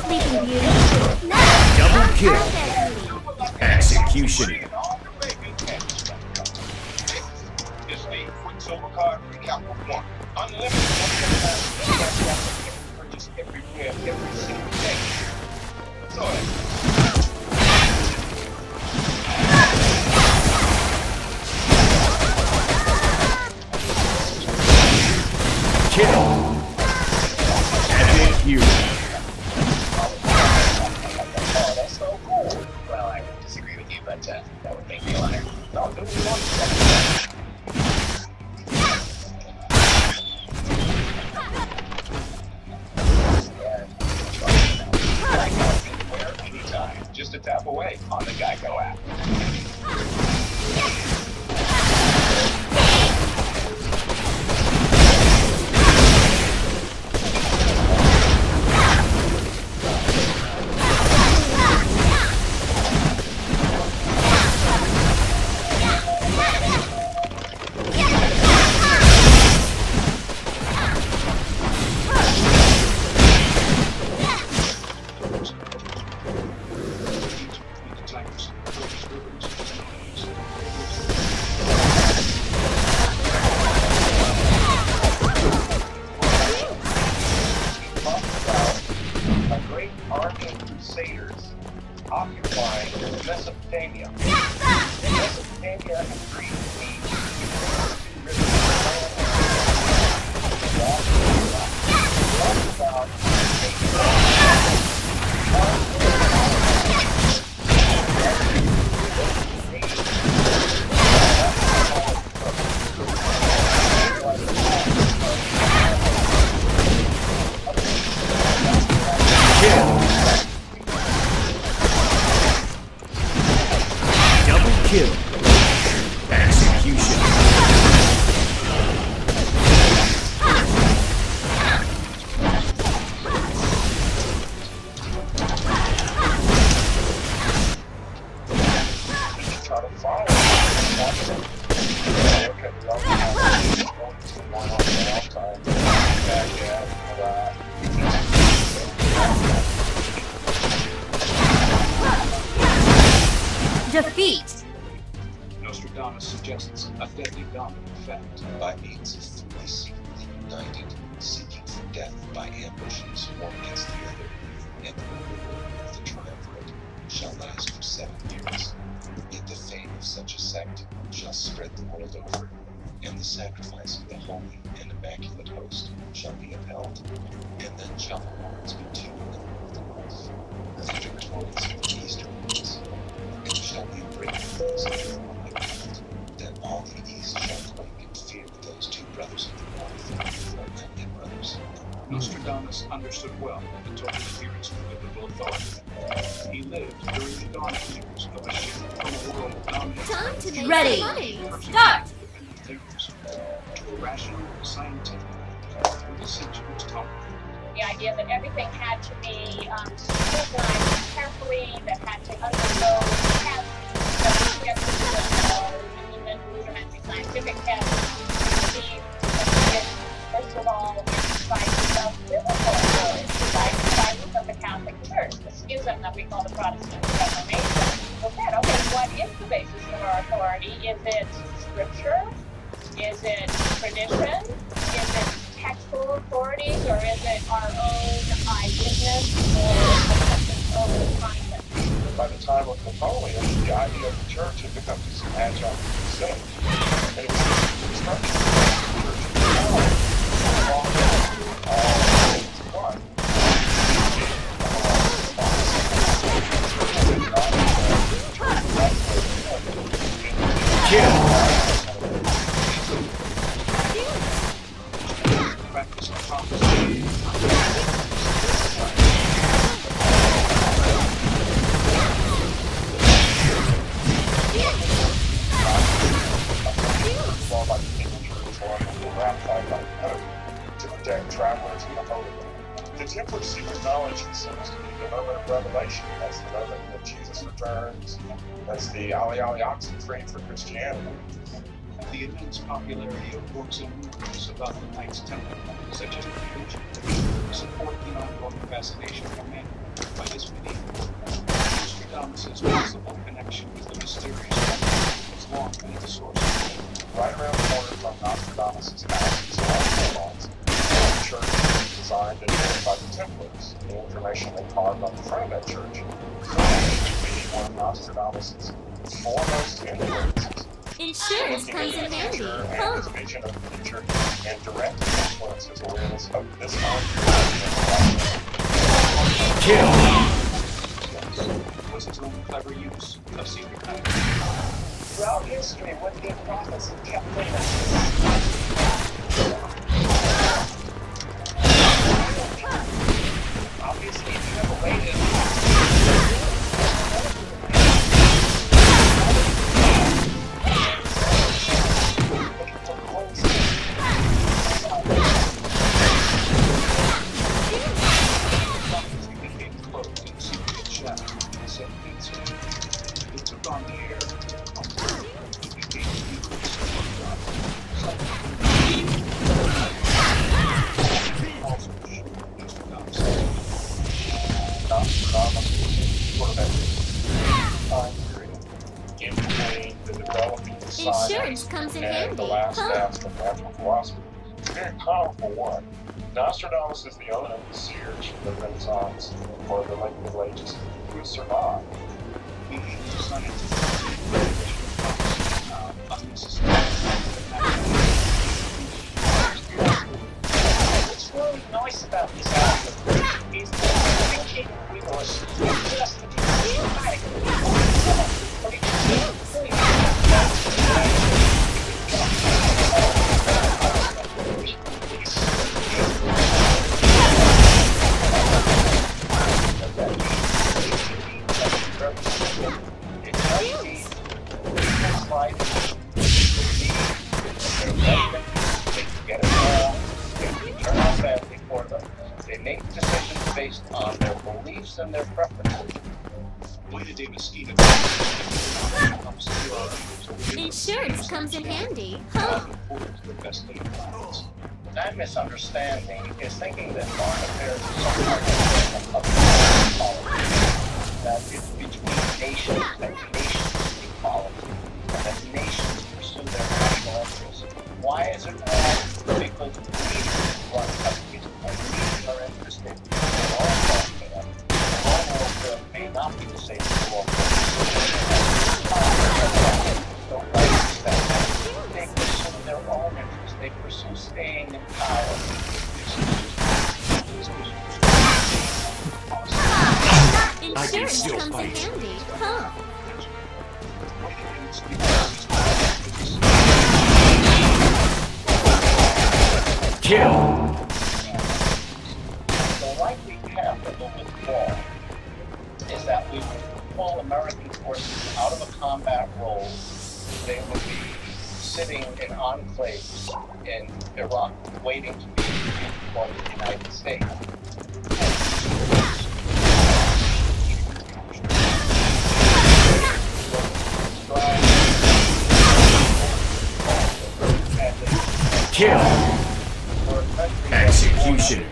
Sleeping Beauty. Double kill. Executioner. Is the Quicksilver card recap of 1. Unlimited purchase everywhere, every single day. So, Kill. Epic hero. Oh, that's so cool. Well, I disagree with you, but that would make me honored. No, do what you want. anywhere, anytime. Just a tap away on the Geico app. A great army of crusaders occupying Mesopotamia. Mesopotamia and Greece meet Double kill. Execution. Try to follow it. Okay, well, Defeat. Nostradamus suggests a deadly domino effect. By means of three secretly united, seeking for death by ambushes one against the other, and the reward of the triumvirate shall last for 7 years. Yet the fame of such a sect shall spread the world over, and the sacrifice of the holy and immaculate host shall be upheld, and then shall the horns be tuned in the north of the north, the victorious of the eastern winds. It shall be a great noise in the world, then all the east shall quake in fear of those two brothers of the north, for not brothers. Nostradamus understood well the total appearance of biblical authority. He lived during the dawn years of a shift from a world dominated Time to make by money. Start. independent thinkers to a rational, scientific, with a sensuous tone. The idea that everything had to be scrutinized carefully, that had to undergo tests, that we get to the rudimentary scientific tests, see first of all, insights of biblical authority, insights of the Catholic Church, the schism that we call the Protestant Reformation. So said, okay, what is the basis of our authority? Is it scripture? Is it tradition? Is it textual authorities, or is it our own eyewitness or own conscience? by the time of Napoleon, the idea of the church had become this adjunct thing. And it was this structure of the Practice of prophecy. to protect travelers in the Holy Land. The Templars' secret knowledge seems to be the moment of revelation. That's the moment that Jesus returns. That's the Ali Oxen freed for Christianity. The immense popularity of books and movies about the Knights Templar, such as the Illusion, support the ongoing fascination of men by this medieval Nostradamus' possible connection with the mysterious has long been at the source of faith. Right around the corner from Nostradamus' house is Archeblade, a church designed and built by the Templars. The information they carved on the front of that church to be one of Nostradamus' foremost influences. Insurance comes in handy. And his vision of the future and direct influence his awareness of this time Kill. Was his own clever use of secret knowledge. Throughout history, what the prophets have kept with us. Obviously, if you have a way to Prophecy became clothed in secret shadow in the 17th century. It took on the air of word. It became the eclipse of God. Also showed Nostradamus. Nostradamus was sort of at this time period in between the developing of science Insurance comes in and handy. the last gasp of natural philosophy. It's a very powerful one. Nostradamus is the only seers from the Renaissance or the late Middle Ages who has survived. He used scientific unnecessary. What's really nice about this album is that thinking with us just systematic. But it's really They make decisions based on their beliefs and their preferences. Buena de Mesquita. Insurance comes in handy. The best laid plans. That misunderstanding is thinking that foreign affairs is some kind of policy, that it's between nations, that nations seek policy, and that nations pursue their national interests. Why is it wrong? Because we run countries and we are interested in all welfare. All welfare may not be the same as welfare. Don't understand that. They pursue their own interests. They pursue staying in power. Insurance comes in handy. Huh? Kill. The likely path of the withdrawal is that we would pull American forces out of a combat role. They would be sitting in enclaves in Iraq, waiting to be defeated for the United States. Kill. Execution.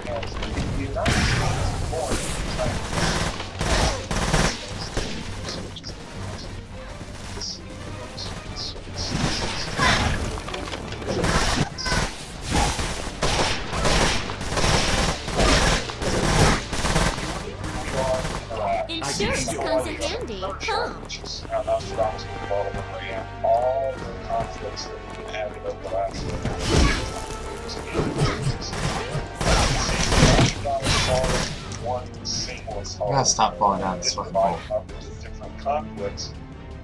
Insurance comes in handy. Huh? Nostradamus was involved in all the conflicts that we've been having over the last one seamless I gotta stop falling down this fucking hole. up into different conflicts.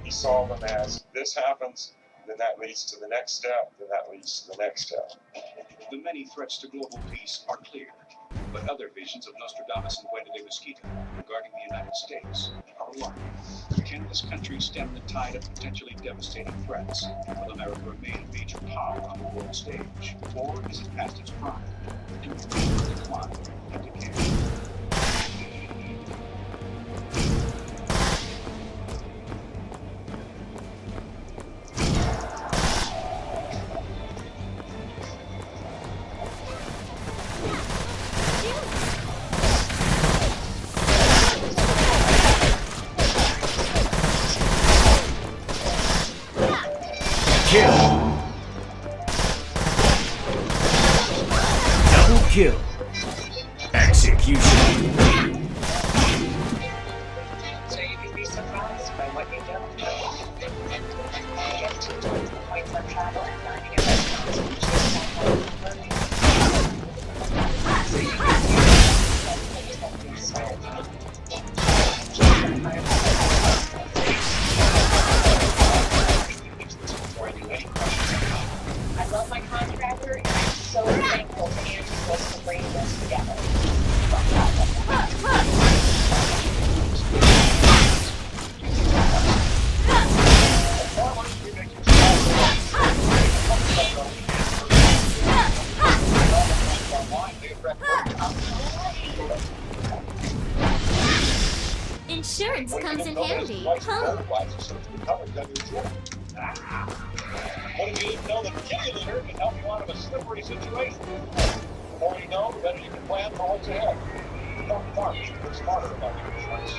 He saw them as this happens, then that leads to the next step, then that leads to the next step. The many threats to global peace are clear, but other visions of Nostradamus and Buena de Mesquita regarding the United States are alarming. Can this country stem the tide of potentially devastating threats? Will America remain a major power on the world stage? Or is it past its prime and will decline and decay? kill. Execution. So you can be surprised by what you don't know. Get 2 delightful points on travel and dining at restaurants, which is learning. So you can I love my contractor, and I'm so thankful to Andy Close for bringing us together. Insurance comes in handy. Huh? What if you didn't know that kitty litter can help you out of a slippery situation? The more you know, the better you can plan for what's ahead. Become farmers, get smarter about your insurance.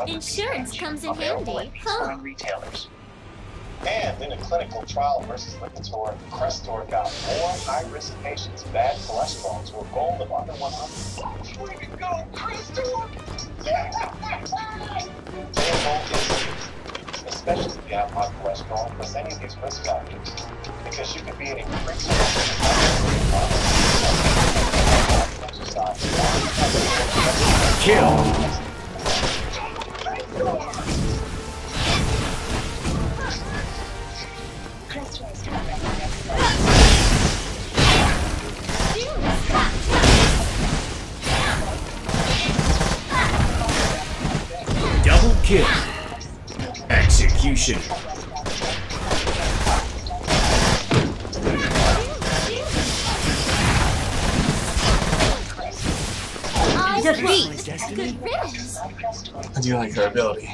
Insurance comes in handy. Huh? Retailers. And in a clinical trial versus Lipitor, Crestor got more high-risk patients' bad cholesterol to a goal of under 100. Way to go, Crestor! Yeah! Especially if you have high cholesterol plus any of these risk factors, because you could be an increased risk of Kill. Double kill. Execution. Defeat. Good riddance. I do like her ability.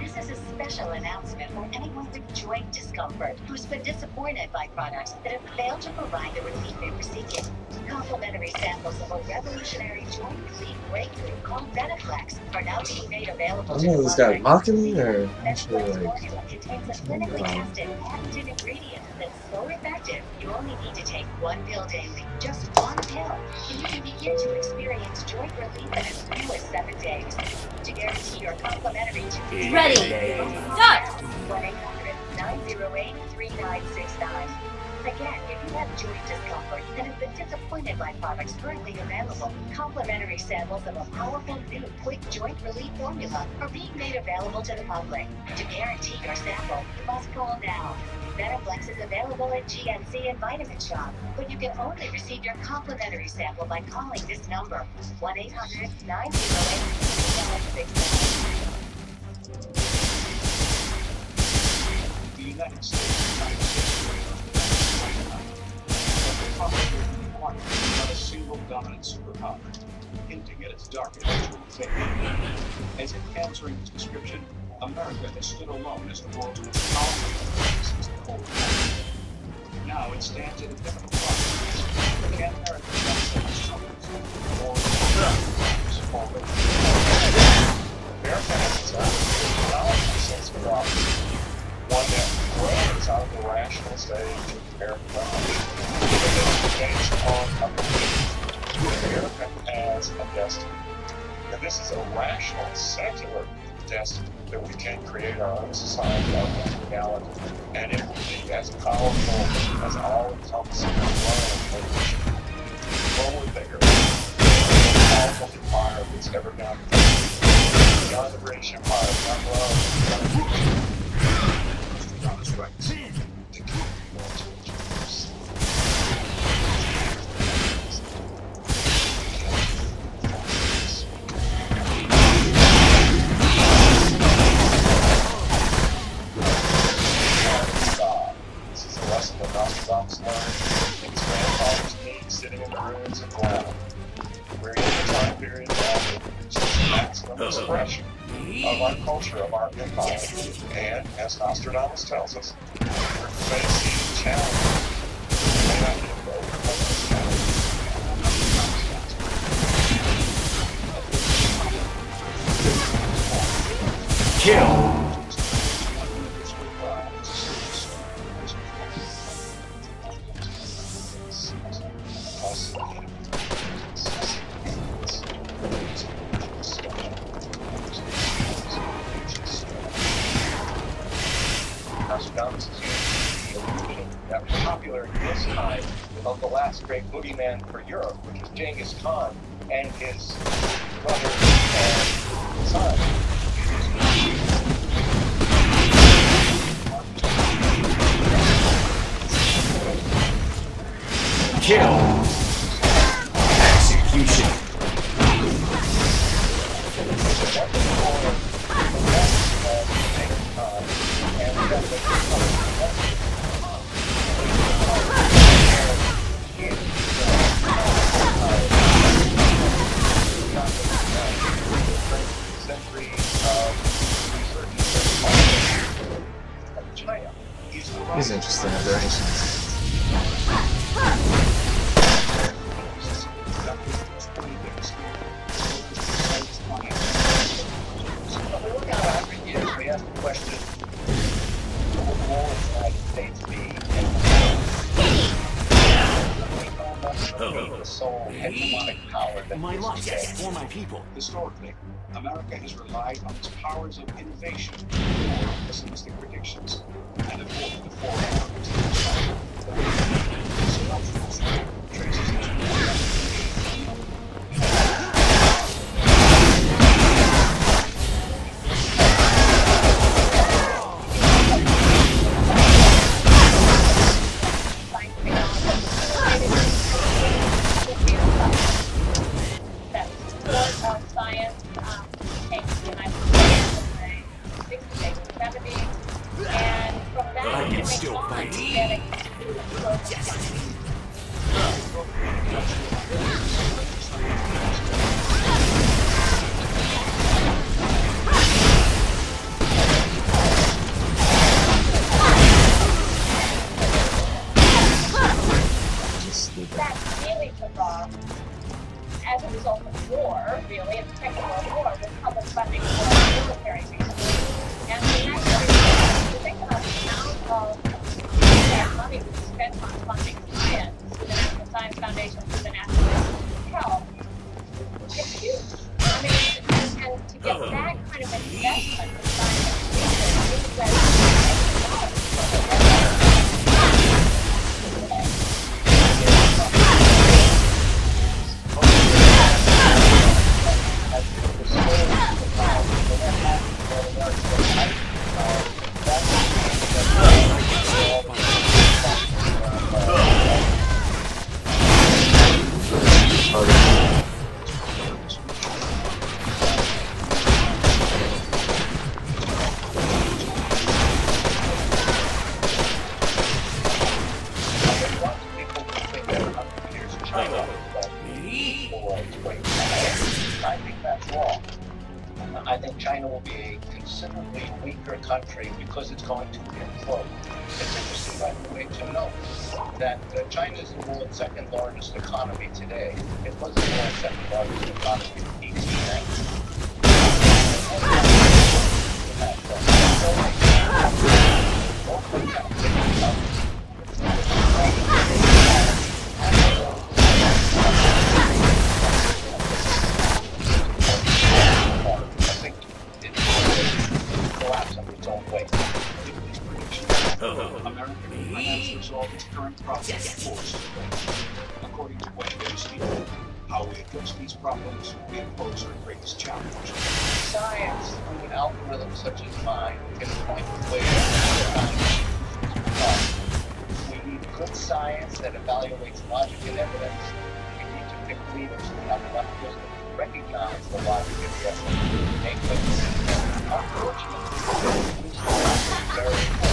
This is a special announcement for anyone with joint discomfort who's been disappointed by products that have failed to provide the relief they were seeking. Complimentary samples of a revolutionary joint relief breakthrough called Beneflex are now being made available I to don't know, the this guy public. mocking me or actually Beneflex like. formula contains a clinically tested, patented ingredient that's so effective you only need to take 1 pill daily. Just 1 pill, and you can begin to experience joint relief in as few as 7 days. To guarantee your complimentary 2 Ready. Start. 1-800-908-3969. Again, if you have joint discomfort and have been disappointed by products currently available, complimentary samples of a powerful new quick joint relief formula are being made available to the public. To guarantee your sample, you must call now. Beneflex is available at GNC and Vitamin Shop, but you can only receive your complimentary sample by calling this number, 1-800-908-3969. The United States not a single dominant superpower, hinting at its dark eventual fate. As it answering its description, America has stood alone as the world's most powerful country since the Cold War. Now it stands at a pivotal crossroads. Can America trust its troubles, or forward? America has its own technology sense of problem. One that grows out of the rational stage of American life. Based on America has a destiny. And this is a rational, secular destiny that we can create our own society, our own reality, and it will be as powerful, as all-encompassing as forward thinker, the most powerful empire that's ever been beyond the British Empire, beyond love, Right. lesson that Nostradamus learned in his grandfather's knee sitting in the ruins of Glen. We're in the time period now that is the maximum expression of our culture, of our empire. And, as Nostradamus tells us, we're facing challenges. We may not be able to overcome those challenges. Kill. Nostradamus is using the illusion that was popular at this time of the last great boogeyman for Europe, which was Genghis Khan and his brother and son. Kill. Execution. He's interesting in their ancient. We asked the question, what will the United States be the sole hegemonic power that My is life today? for my people. Historically, America has relied on its powers of innovation for pessimistic predictions and avoided the foreign markets of China. Traces science came to the United States in the 60s, 80s, 70s, and from that I can still fight. getting that really took off as a result of war, really, and the Second World War, with public funding for military reasons. And the next thing, you think about the amount of money we spent on funding science, through the National Science Foundation, through the National Institutes of Health, it's huge. I mean, and to get that kind of investment in science and I think that's wrong. I think China will be a considerably weaker country because it's going to implode. It's interesting, by the way, to note that China is the world's second largest economy today. It was the world's second largest economy in 1890. American finance resolve its current problems forced. According to Wayne Steve, how we address these problems will pose our greatest challenge. Science, through an algorithm such as mine, can point the way we need good science that evaluates logic and evidence. We need to pick leaders who have enough wisdom to recognize the logic and the evidence. Make them decisions. Unfortunately, these are very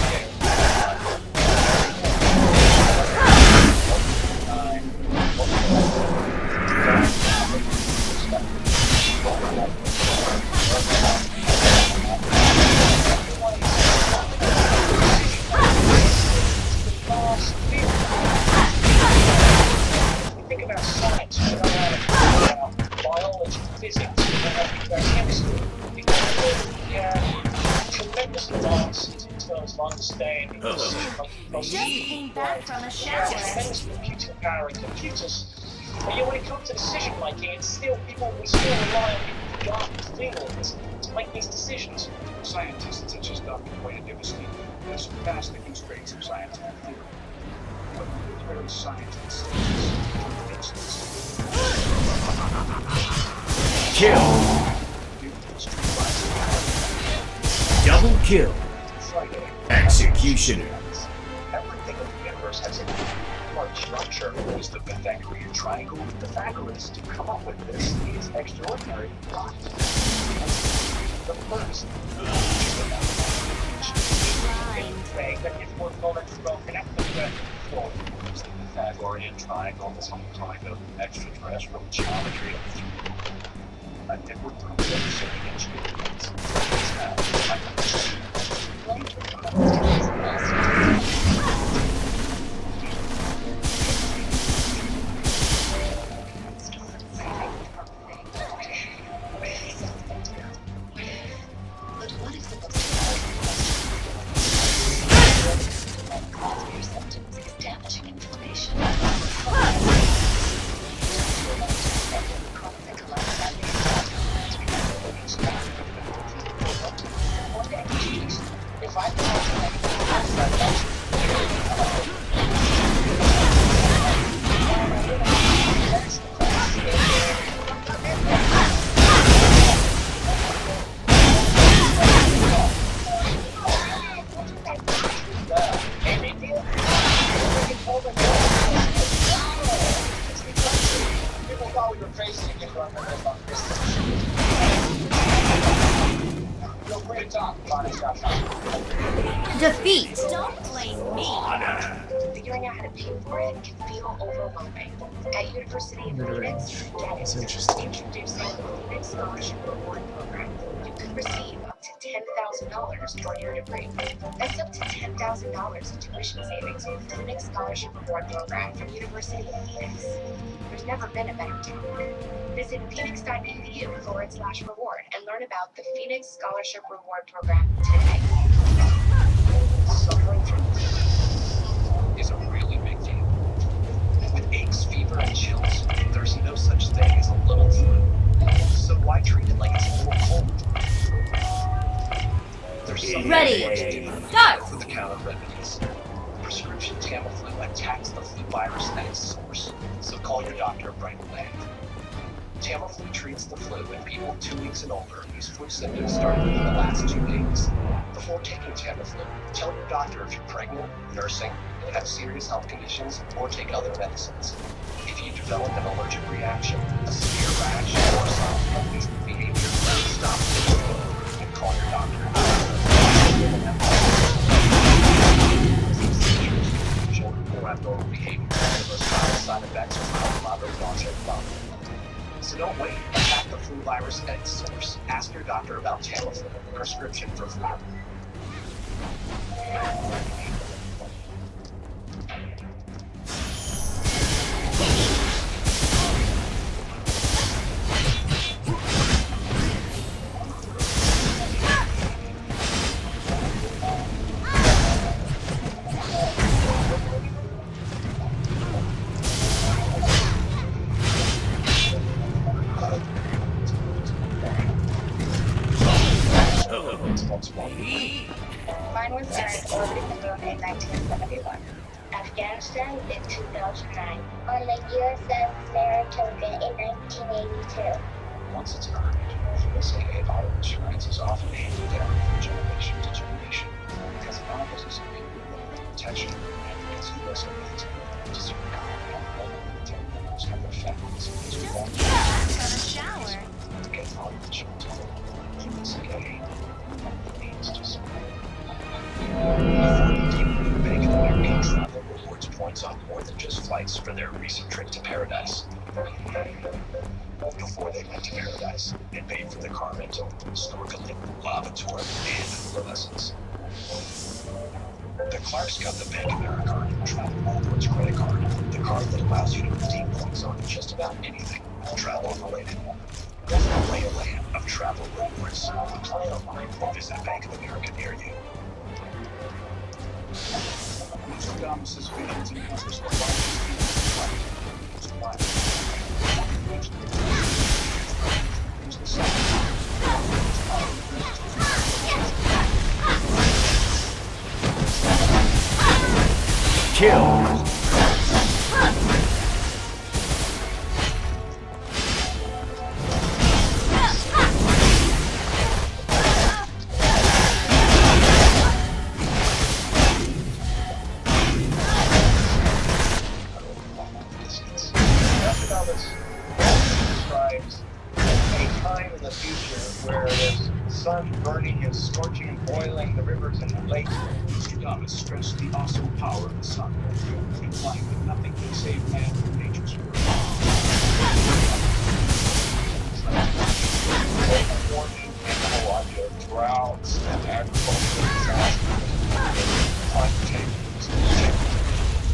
understanding decision-making process. Just came back from a shower. Tremendous computing power in computers. But yet when it comes to decision-making, we still rely on people's gut feelings to make these decisions. Scientists such as Dr. Wojnarowski have surpassed the constraints of scientific theory. But military scientists Kill. Double kill. Executioner. Everything in the universe has a large structure. It was the Pythagorean triangle of Pythagoras to come up with this. It's extraordinary. The first Thing that is more knowledge well connected with the Pythagorean triangle, some kind of extraterrestrial geometry. And it would prove that certain engineering But what if the book your symptoms is damaging information? if I people thought we were crazy to get run with on this. Feel free to talk about it, Defeat. Don't blame me. Figuring out how to pay for it can feel overwhelming. At University of Phoenix, That's GET interesting. is introducing the Phoenix Scholarship Reward Program. You could receive up to $10,000 toward your degree. That's up to $10,000 in tuition savings with the Phoenix Scholarship Reward Program from University of Phoenix. There's never been a better time. Visit phoenix.edu/reward and learn about the Phoenix Scholarship Reward Program today. suffering from is a really big deal. With aches, fever, and chills, there's no such thing as a little flu. So why treat it like it's a little cold? There's something Ready. more to do Start. for the counter remedies. Prescription Tamiflu attacks the flu virus at its source, so call your doctor right away. Tamiflu treats the flu in people 2 weeks and older whose flu symptoms started within the last 2 days. Before taking Tamiflu, tell your doctor if you're pregnant, nursing, have serious health conditions, or take other medicines. If you develop an allergic reaction, a severe rash, or some unusual behavior, stop and call your doctor. Children or abnormal behavior, the most common side effects are mild, moderate, onset lung. So don't wait. Attack the flu virus at its source. Ask your doctor about Tamiflu, prescription for flu. Mine was started orbiting the moon in 1971. Afghanistan in 2009. On the USS Saratoga in 1982. Once it's earned, USA auto insurance is often handed down from generation to generation because it offers a superior level of protection and protects U.S. needs to certain all military members have their families as well. From a shower. Get auto insurance from the CIA needs to support. Bank of America travel rewards points on more than just flights for their recent trip to paradise. Before they went to paradise, it paid for the car rental, snorkeling, lava tour, and fluorescence. The Clarks got the Bank of America Travel Rewards credit card, the card that allows you to redeem points on just about anything travel related. There's no lay of land of travel rewards. Apply online or visit Bank of America near you. Nostradamus' visions encompass the largest field of light, most violent, one in which the is the sun. Kill. Nostradamus describes a time in the future where there's sun burning and scorching and boiling the rivers and lakes. Nostradamus stressed the awesome power of the sun, implying that nothing can save man from nature's fury. Global warming and the whole idea of droughts and agricultural disasters, climate change,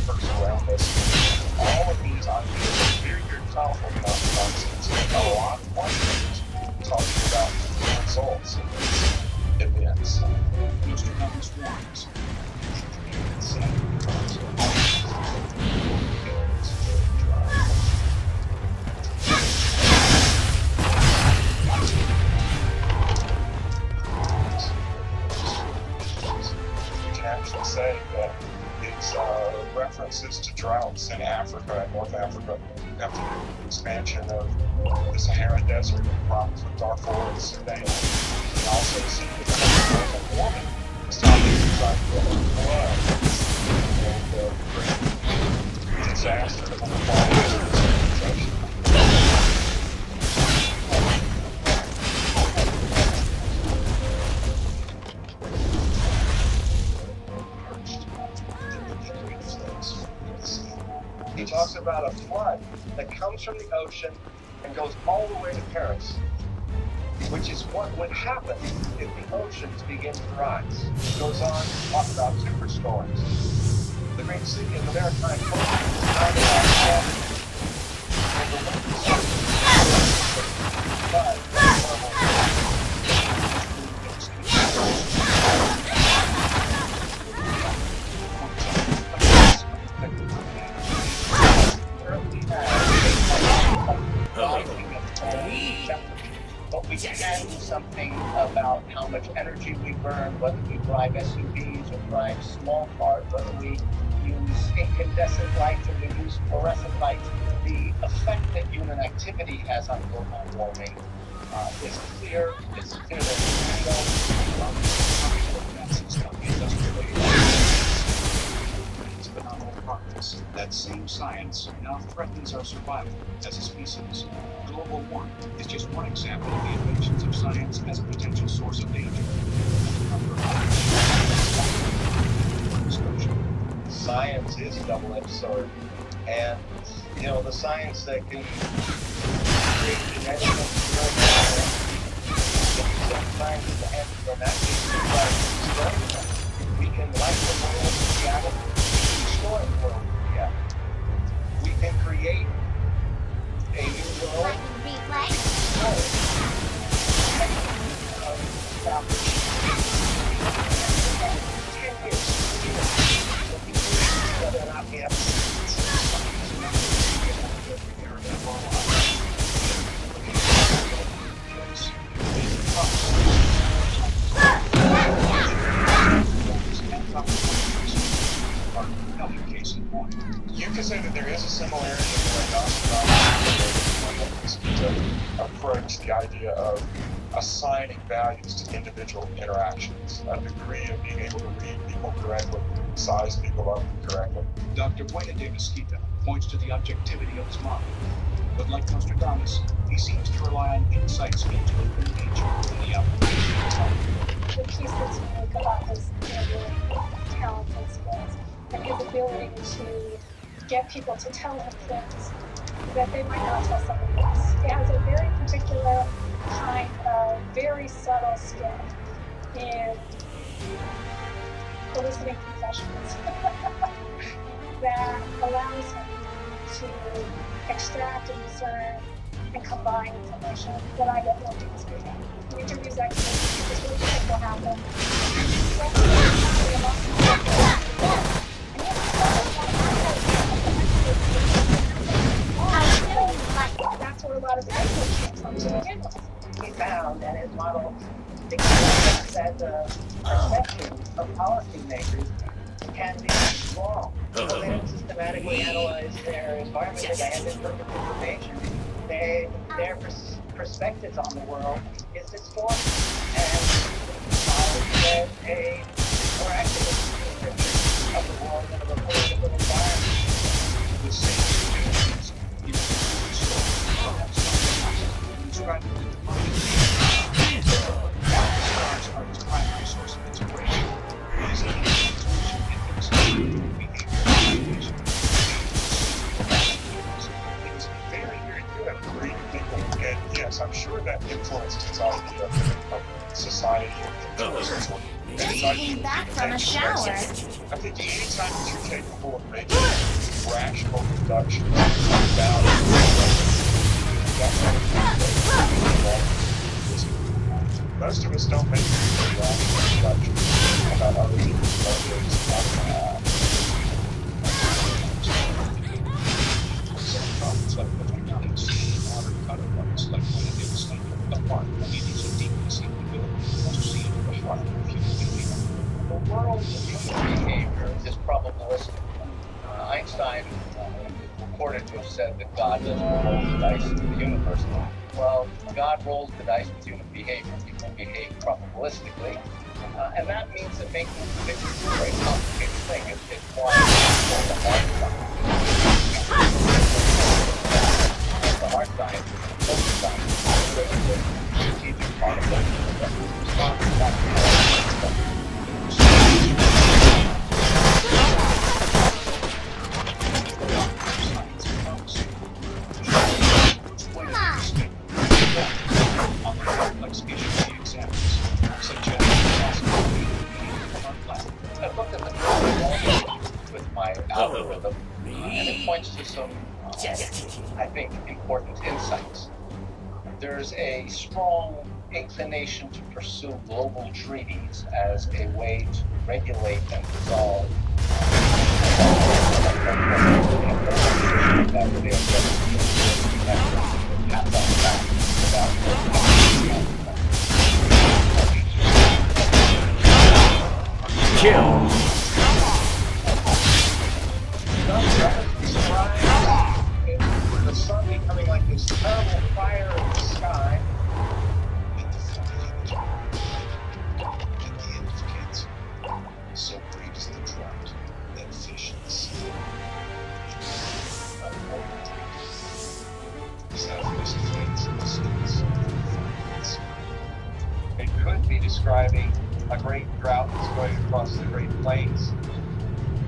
first around us. All of these ideas are very, very powerful in Nostradamus. And a lot of questions talking about the results of these events. Nostradamus warns. We can actually say that it's references to droughts in Africa and North Africa after the expansion of the Saharan Desert and problems with Darfur and Sudan. We can also see that global warming is talking about flood and great disaster on the fall of civilization. He talks about a flood that comes from the ocean and goes all the way to Paris, which is what would happen if the oceans begin to rise. It goes on to talk about superstorms. The great city of the maritime coast is not about and the wind but we can do something about how much energy we burn, whether we drive SUVs or drive small cars, whether we use incandescent lights or we use fluorescent lights. The effect that human activity has on global warming is clear. It's clear that it's phenomenal progress. That same science now threatens our survival as a species. Global warming is just one example of the inventions of science as a potential source of danger. Science is a double-edged sword, and the science that can create genetic material, science is the we can light the world with the atom, destroy the world with the atom. We can create a new world. You can say that there is a similarity in the way Nostradamus to approach the idea of assigning values to individual interactions, a degree of being able to read people correctly, size people up correctly. Dr. Buena de Mesquita points to the objectivity of his model, but like Nostradamus, he seems to rely on insights into human nature in the application of time. The piece that's unique about his really talent and skills and his ability to get people to tell him things that they might not tell somebody else. He has a very particular kind of very subtle skill in eliciting confessions that allows him to extract and discern and combine information that I don't know to speak of. He interviews experts, this is what you think will happen. model accepts that the perceptions of policymakers can be wrong. So they don't systematically analyze their environment. They have imperfect information. Their perspectives on the world is distorted. And there's a more accurate description of the world and of a political environment. The same is even more described in the stars are its primary source of inspiration. These intuition and instinctive behavior. It's very, very good at creating people. And yes, I'm sure that influenced his idea of society and Just came back from a shower. I think anytime that you're capable of making rational deductions about most of us don't make rational deductions about other people's motives. Problems like electronics, water counterparts like politics, apart from needing a deeply seated ability to see into the heart of human behavior. The world of human behavior is probabilistic. Einstein reported to have said that God doesn't roll the dice with the universe. Well, God rolls the dice with human behavior. People behave probabilistically. And that means that making predictions is a very complicated thing. It's why the hard science focus on the strategic part of I looked at the with my algorithm, and it points to some, I think, important insights. There's a strong inclination to pursue global treaties as a way to regulate and resolve Kill. The sun becoming like this terrible fire in the sky. At the end of cancer, so great is the drought that fish in the sea. Southwest fleets of the seas. It could be describing a great drought that's going across the Great Plains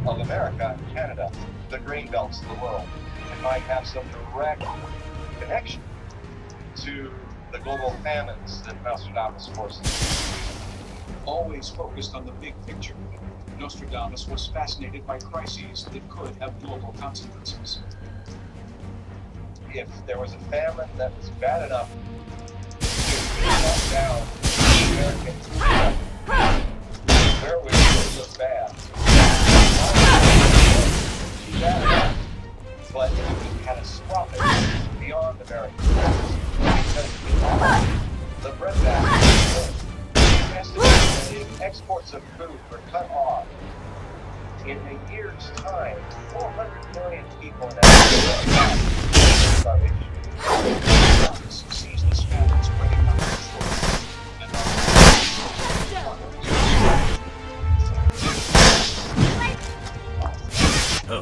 of America and Canada, the grain belts of the world. It might have some direct connection to the global famines that Nostradamus foresees. Always focused on the big picture, Nostradamus was fascinated by crises that could have global consequences. If there was a famine that was bad enough to knock down the American food, where would it look bad? Bad enough, but it would be catastrophic beyond America. Because the breadbasket, if exports of food were cut off in a year's time, 400 million people in Africa starvation. Sees this famine spreading out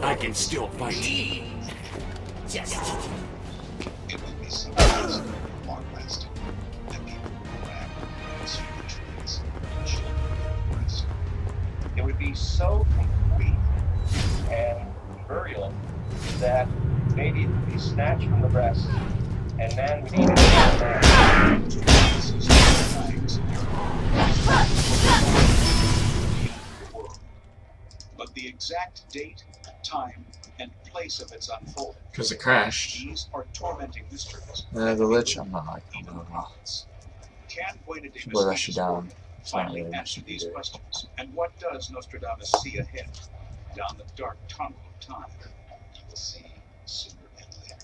I can still fight. it would be something long lasting that people would grab and see the trees and children rest. It would be so complete and virulent that maybe it would be snatched from the breast and man would eat it. But the exact date, time, and place of its unfolding, Because it crashed. these are tormenting mysteries. The glitch, I'm not like, blah, blah, blah. Can Buena de People rush you Mesquita's down. work It's not finally really much answer you can these do. questions? And what does Nostradamus see ahead down the dark tunnel of time? You will see sooner and later.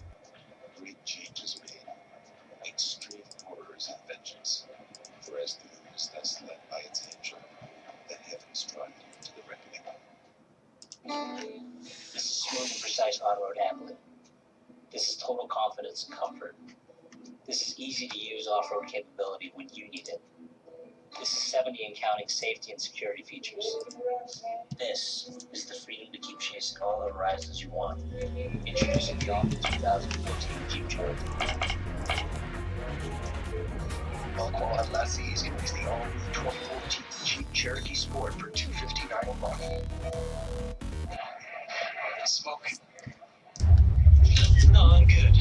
Great changes made. Extreme horrors and vengeance. This is smooth and precise on-road handling. This is total confidence and comfort. This is easy to use off-road capability when you need it. This is 70 and counting safety and security features. This is the freedom to keep chasing all the horizons you want. Introducing the all-new 2014 Jeep Cherokee. All quad lessees can lease the all-new 2014 Jeep Cherokee Sport for $259 a month. Smoke. No, I'm good.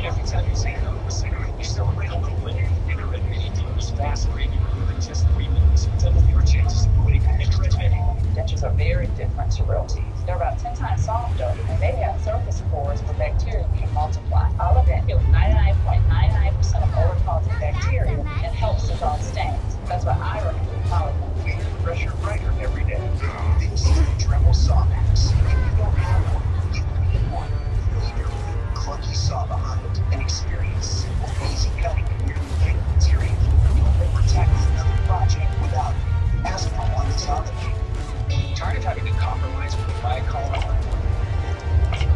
Every time you say no to a cigarette, you celebrate a little win. Infrared Mini delivers fast premium in just 3 minutes. Double your chances of winning Infrared Mini. Dentures are very different to real teeth. They're about 10 times softer, and they have surface pores where bacteria can multiply. All of it kills 99.99% of odor-causing bacteria and helps dissolve stains. That's why I recommend Polymer. Cleaner, fresher, brighter every day. This is the Dremel Sawmax. If you don't have one, you need one. Leave your big, clunky saw behind and experience simple, easy cutting in nearly any material. You'll never tackle another project without it. Ask for one that's on the way. Tired of having to compromise when you buy a car?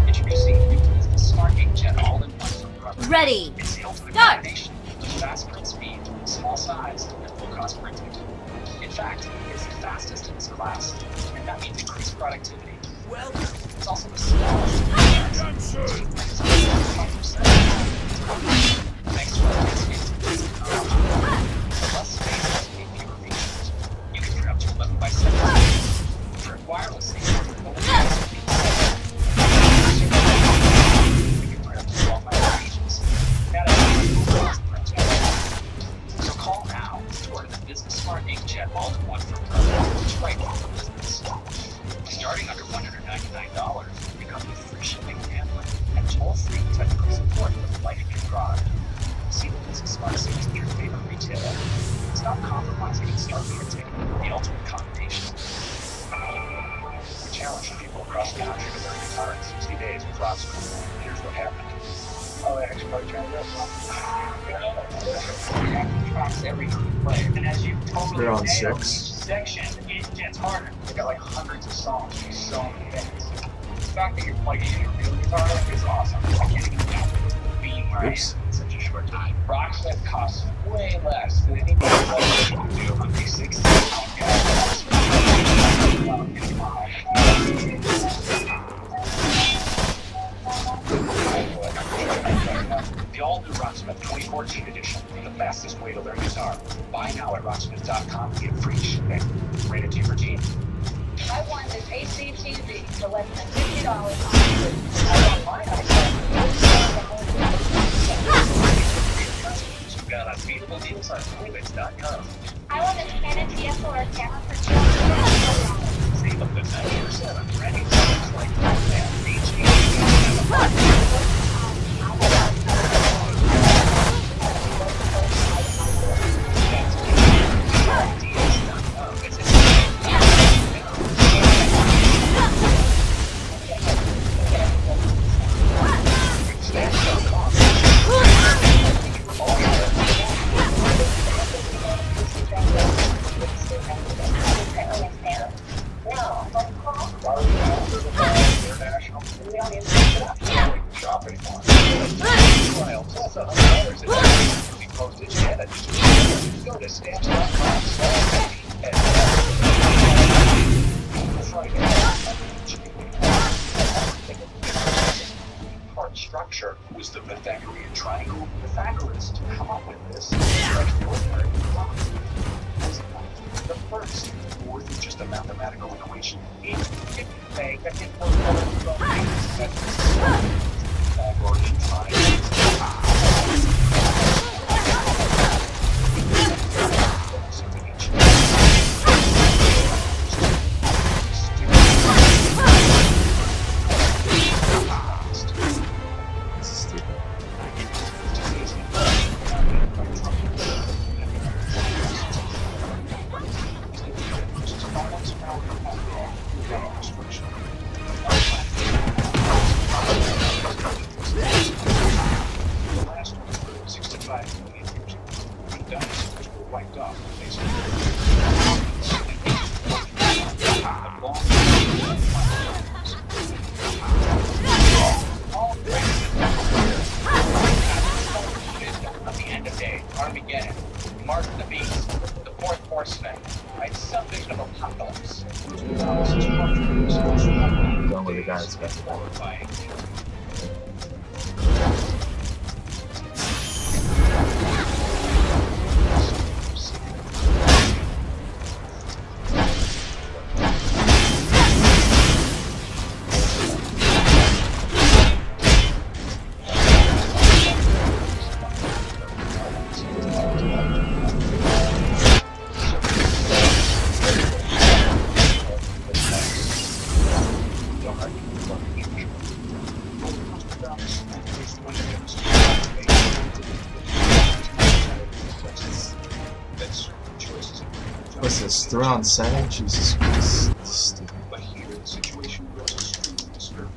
Introducing the new Business Smart Inkjet All-in-One from Rubber. Ready. It's the ultimate Start. combination of fast print speed, small size, and low-cost printing. In fact, it's the fastest in its class, and that means increased productivity. Well, it's also the smallest. Thanks to our less space and fewer features. You can print up to 11 by 7. Print wirelessly. You can print up to 12 by 8 pages. That is printing. So call now to order the Business Smart Inkjet All-in-One from Rubber. It's right for business. Starting under $199, you come with free shipping and handling and toll-free technical support for the life of your product. See the Business Smart Series at your favorite retailer. Stop compromising and start printing. The ultimate combination. We challenged people across the country to learn guitar in 60 days with Rocksmith. Here's what happened. Oh, I actually probably turned this off. Tracks every player, and as you totally They're on nail 6. each section, it gets harder. They got like hundreds of songs for so many bands. The fact that you're plugging in your real guitar is awesome. I can't even imagine being where I am in such a short time. Rocksmith costs way less than any other you can do on these 16 The all-new Rocksmith 2014 edition, the fastest way to learn guitar. Buy now at rocksmith.com and get free shipping. Rated T for Teen. I won this ACTV for less than $50 on Twitter. I won my iPhone. You've got unbeatable deals on Coinbase.com. I won this Canon DSLR camera for $200. Save up to 90% on brand new products like Batman, HD, structure was the Pythagorean triangle. Pythagoras to come up with this extraordinary phenomenon. The first, more than just a mathematical equation. It can make a difference the Pythagorean triangle. the guy's back. Horrifying. What's this? 3 on 7? Jesus Christ. Stupid. But here the situation grows extremely disturbing.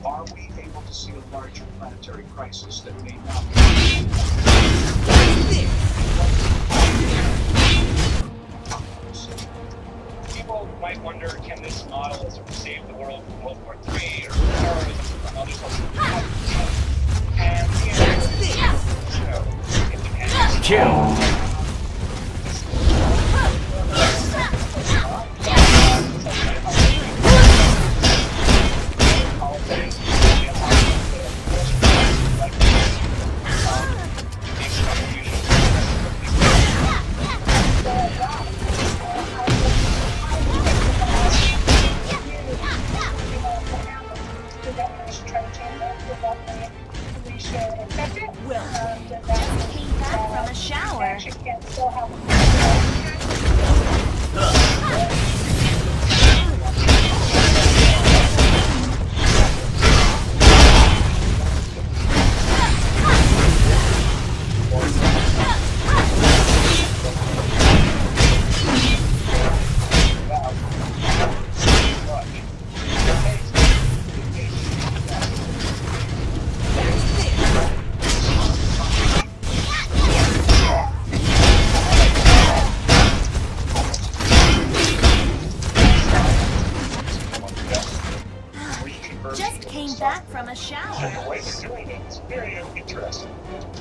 Are we able to see a larger planetary crisis that may not People might wonder, can this model sort of save the world from World War III or terrorism from other sorts of and the answer is no. It depends. Kill.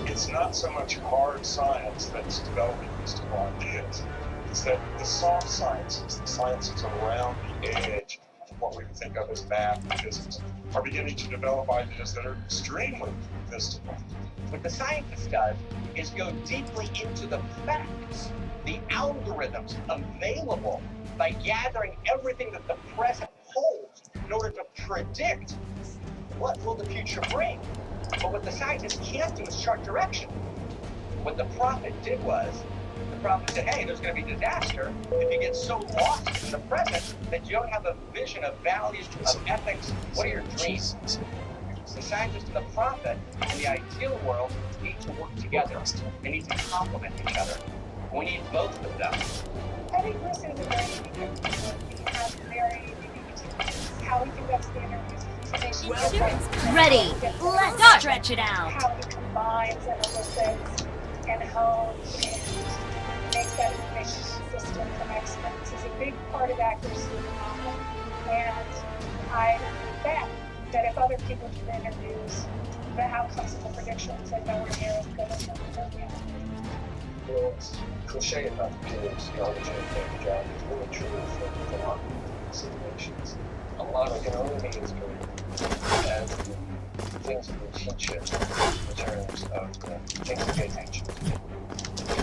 It's not so much hard science that's developing mystical ideas. It's that the soft sciences, the sciences around the edge of what we would think of as math and physics, are beginning to develop ideas that are extremely mystical. What the scientist does is go deeply into the facts, the algorithms available by gathering everything that the present holds in order to predict what will the future bring. But what the scientist can't do is chart direction. What the prophet did was, the prophet said, hey, there's going to be disaster if you get so lost in the present that you don't have a vision of values, of ethics. What are your dreams? The scientist and the prophet in the ideal world need to work together. They need to complement each other. We need both of them. I think Bruce is a very unique person. He has very unique how he conducts the interviews. Ready. Let's stretch it out. How he combines and elicits and hones and makes that information consistent and excellent is a big part of accuracy of the novel. And I bet that if other people do the interviews, the outcomes of the predictions are nowhere near as good as what we're doing. Well, it's cliche enough because the origin of the job is really true for a lot of situations. A lot of it only means as the things that we teach it in terms of things to pay attention to.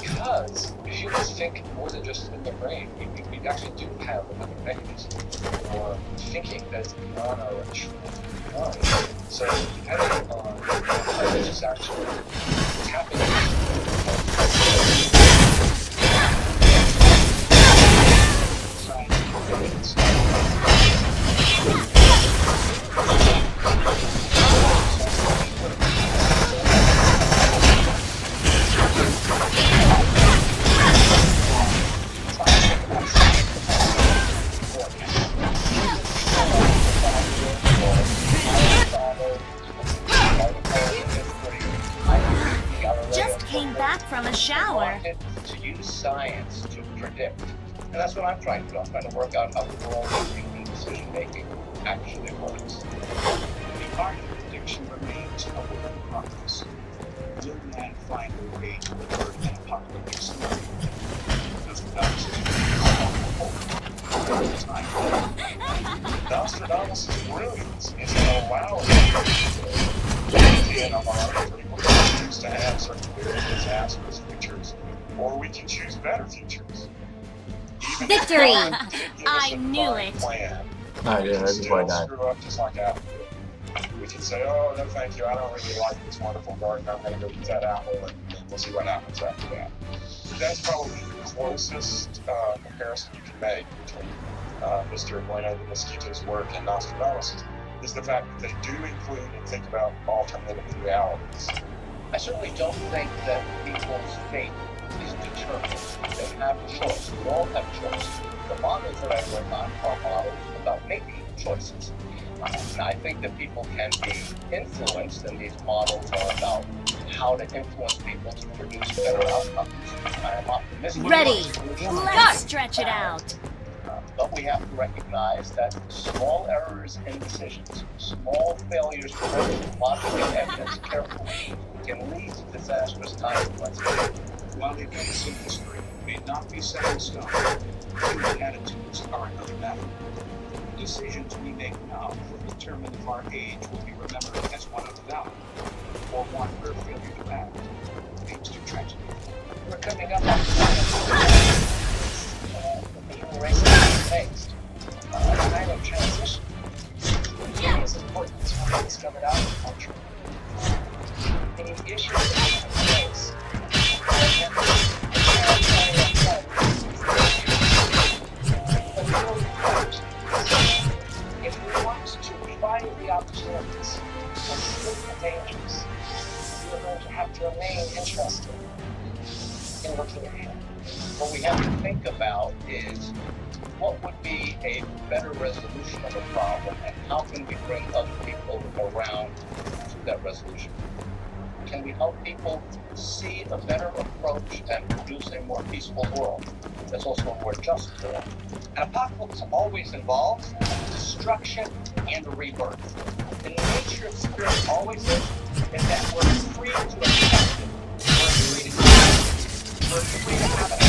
Because humans think more than just in the brain. We actually do have another mechanism for thinking that is beyond our rational mind. So depending on how this is actually happening, from a shower. To use science to predict. And that's what I'm trying to do. I'm trying to work out how the world of human decision making actually works. The art of prediction remains a work in progress. Will man find a way to avert an apocalyptic scenario? Nostradamus this is brilliant. It's going to allow us to, in our critical choose to have certain very disastrous futures, or we can choose better futures. Even Victory! if God did give us I a knew divine it. Plan, Oh we yeah, can everybody still died. screw up just like Apple did. We can say, oh, no thank you, I don't really like this wonderful garden, I'm going to go eat that apple, and we'll see what happens after that. That's probably the closest comparison you can make between Mr. Bueno de Mosquito's work and Nostradamus' is the fact that they do include and think about alternative realities. I certainly don't think that people's fate is determined. They have choice. We all have choice. The models that I work on are models about making choices. And I think that people can be influenced, and these models are about how to influence people to produce better outcomes. I am optimistic. Ready. Solutions Let's stretch it out. But we have to recognize that small errors in decisions, small failures to work with logic and evidence carefully, can lead to disastrous consequences. While events in history may not be set in stone, human attitudes are another matter. The decisions we make now will determine if our age will be remembered as one of valor, or one where failure to act leads to tragedy. We're coming up on the human race has faced. A time of transition. As important as when we discovered agriculture. The issues that we face if we want to find the opportunities and split the dangers, we're going to have to remain interested in looking ahead. What we have to think about is what would be a better resolution of a problem, and how can we bring other people around to that resolution? Can we help people see a better approach and produce a more peaceful world that's also a more just world? An apocalypse always involves destruction and rebirth. The nature of spirit always is that we're free to accept it. We're free to do it. We're free to have it.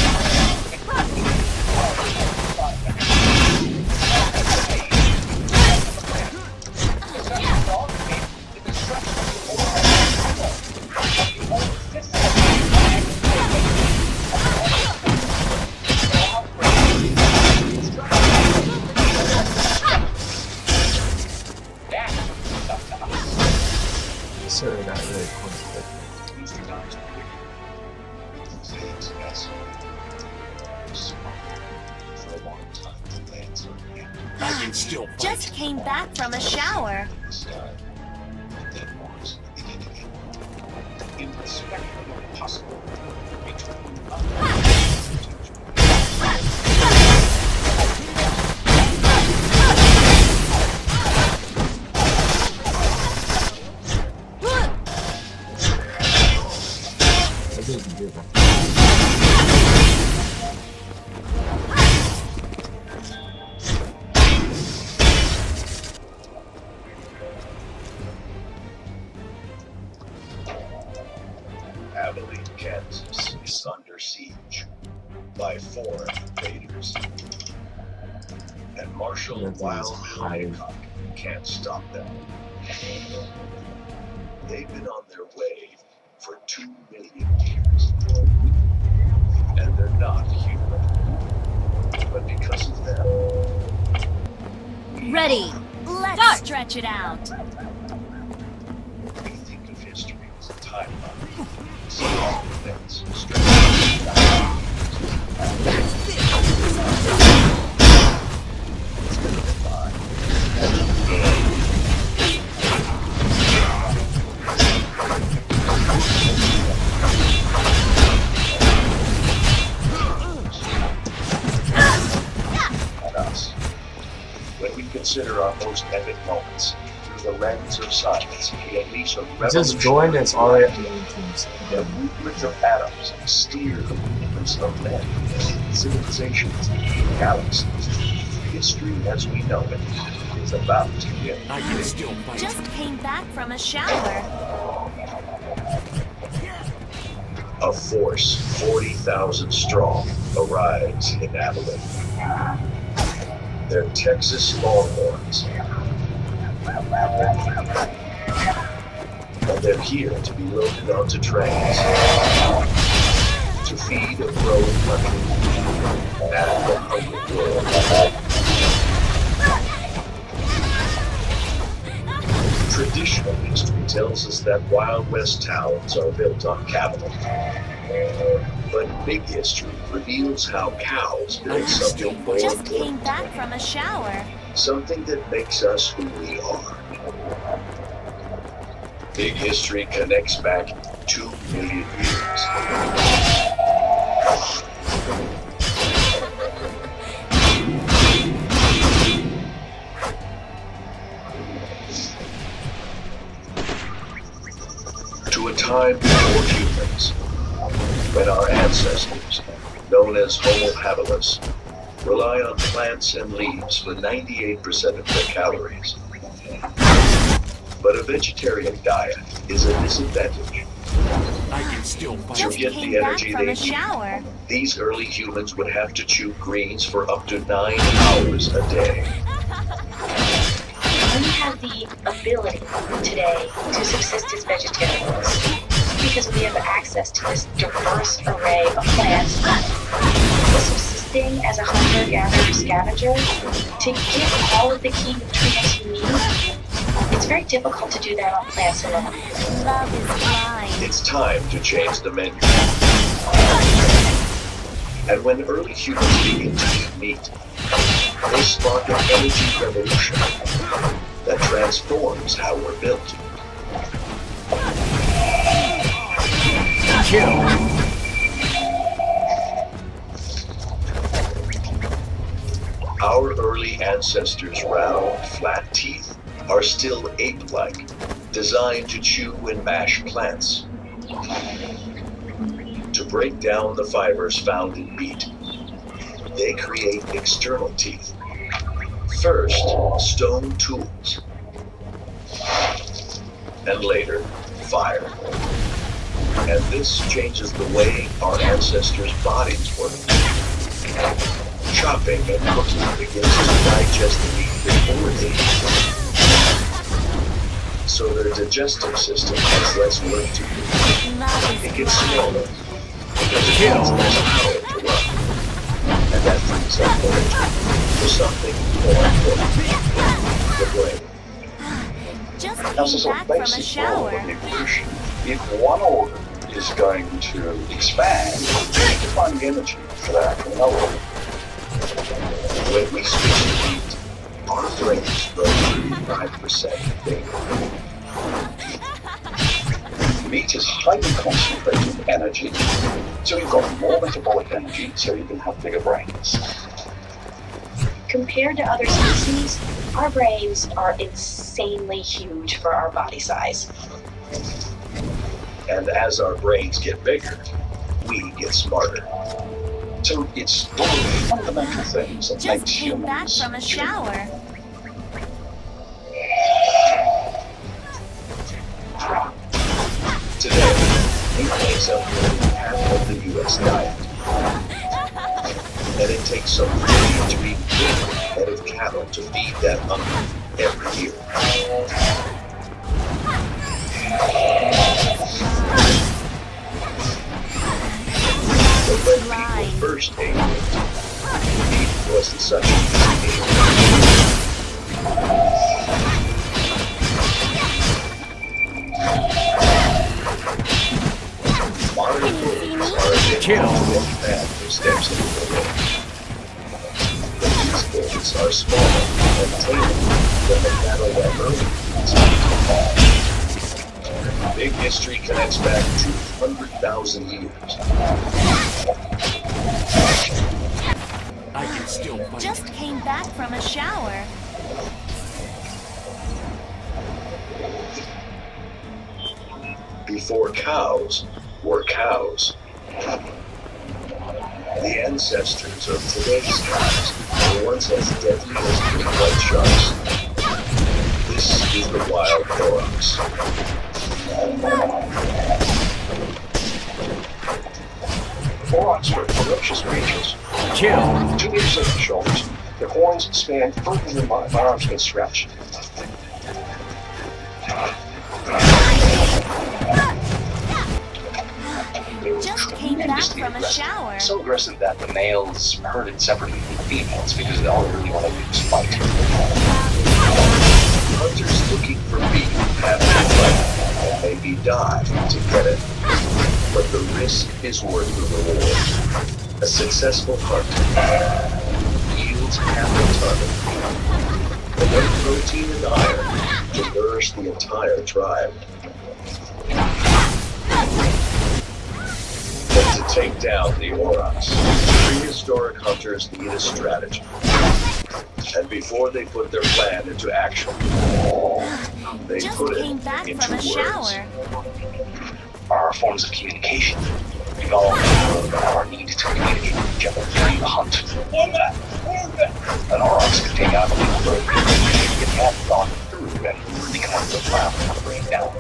Certainly not really cool. Mr. Dodge predicted things as for a long time the lands are I can still fight. Just came back from a shower. That was the beginning. In the spectrum of the possible between Abilene, Kansas is under siege by foreign invaders. And Marshal Yeah, Wild that's Bill high. Hickok can't stop them. They've been on their way for 2 million years. And they're not human. But because of them, Ready. Let's stretch it out. we think of history as a timeline. Small events stretching out. It's been a lie. On us. When we consider our most epic moments through the lens of science, we unleash a It just joined, it's already at the main teams. the movement of atoms steer the movements of men, civilizations, galaxies. History as we know it is about to begin. I can still fight. Just came back from a shower. A force 40,000 strong arrives in Abilene. They're Texas Longhorns, here to be loaded onto trains, to feed a growing country and a hungry world. Traditional history tells us that Wild West towns are built on cattle. But big history reveals how cows build something more Just came important, back from a shower. something that makes us who we are. Big history connects back 2 million years. To a time before humans, when our ancestors, known as Homo habilis, rely on plants and leaves for 98% of their calories. But a vegetarian diet is a disadvantage. I can still fight. To get the energy they need, Shower. these early humans would have to chew greens for up to 9 hours a day. We have the ability today to subsist as vegetarians because we have access to this diverse array of plants. But subsisting as a hunter-gatherer scavenger, to get all of the key nutrients you need, it's very difficult to do that on plants alone. Love is blind. It's time to change the menu. And when early humans begin to eat meat, they spark an energy revolution that transforms how we're built. Kill. Our early ancestors' round, flat teeth are still ape-like, designed to chew and mash plants. To break down the fibers found in meat, they create external teeth. First, stone tools, and later, fire. And this changes the way our ancestors' bodies work. Chopping and cooking begins to digest the meat before they eat it. So their digestive system has less work to do. It gets smaller because it has less power to run. And that frees up energy for something more important, the brain. Just That's a came sort of back from a basic role shower. of evolution. If one organ is going to expand, you need to find the energy for that from another organ. When we switch to meat, our brains grow 35% bigger. Meat is highly concentrated energy, so you've got more metabolic energy, so you can have bigger brains. Compared to other species, our brains are insanely huge for our body size. And as our brains get bigger, we get smarter. So it's one of the fundamental things that Just makes came back humans from a shower. Today, meat makes up nearly half of the U.S. diet. And it takes some really to be big head of cattle to feed that hunger every year. But when people first ate meat wasn't such an easy meal. Modern bulls are a bit too bad for steps into the ring. But these bulls are smaller and tamer than the cattle that early humans. Big history connects back 200,000 years. I can still fight. Just came back from a shower. Before cows were cows. The ancestors of today's cows were once as deadly as big white sharks. This is the wild aurochs. Aurochs are ferocious creatures. Kill. 2 meters at the shoulders. Their horns span further than my arms can stretch. shower. So aggressive that the males herded separately from the females because all they really want to do is fight. Hunters looking for meat have to fight and maybe die to get it. But the risk is worth the reward. A successful hunt yields half a ton of meat, enough protein and iron to nourish the entire tribe. But to take down the aurochs, prehistoric hunters need a strategy. And before they put their plan into action, they Just put came it back into from a words. shower. Our forms of communication evolved about our need to communicate with each other during the hunt. An aurochs could take out a little bird if it hadn't thought it through and really come up with a plan how to bring it down.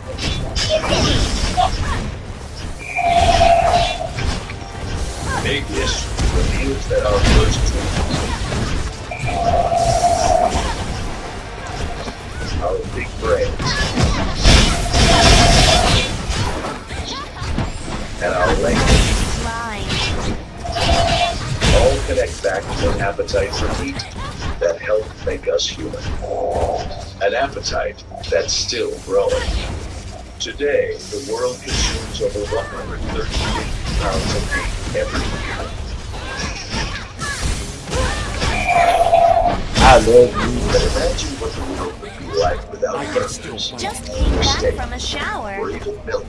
Big history reveals that our first tools, our big brains, and our language all connect back to an appetite for meat that helped make us human. An appetite that's still growing. Today, the world consumes over 130 million pounds of meat every year. I love you. But imagine what the world would be like without burgers, Just came or back steak, from a shower. or even milk.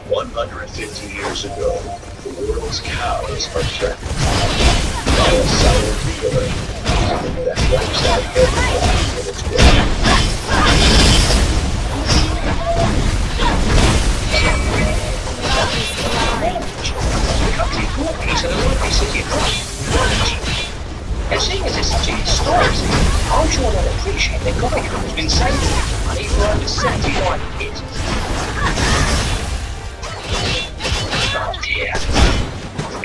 150 years ago, the world's cows are threatened by a silent killer that wipes out everyone in its way. And seeing as it's such a historic thing, I'm sure they'll appreciate the guy who's been saving money for over 71 years. Oh dear.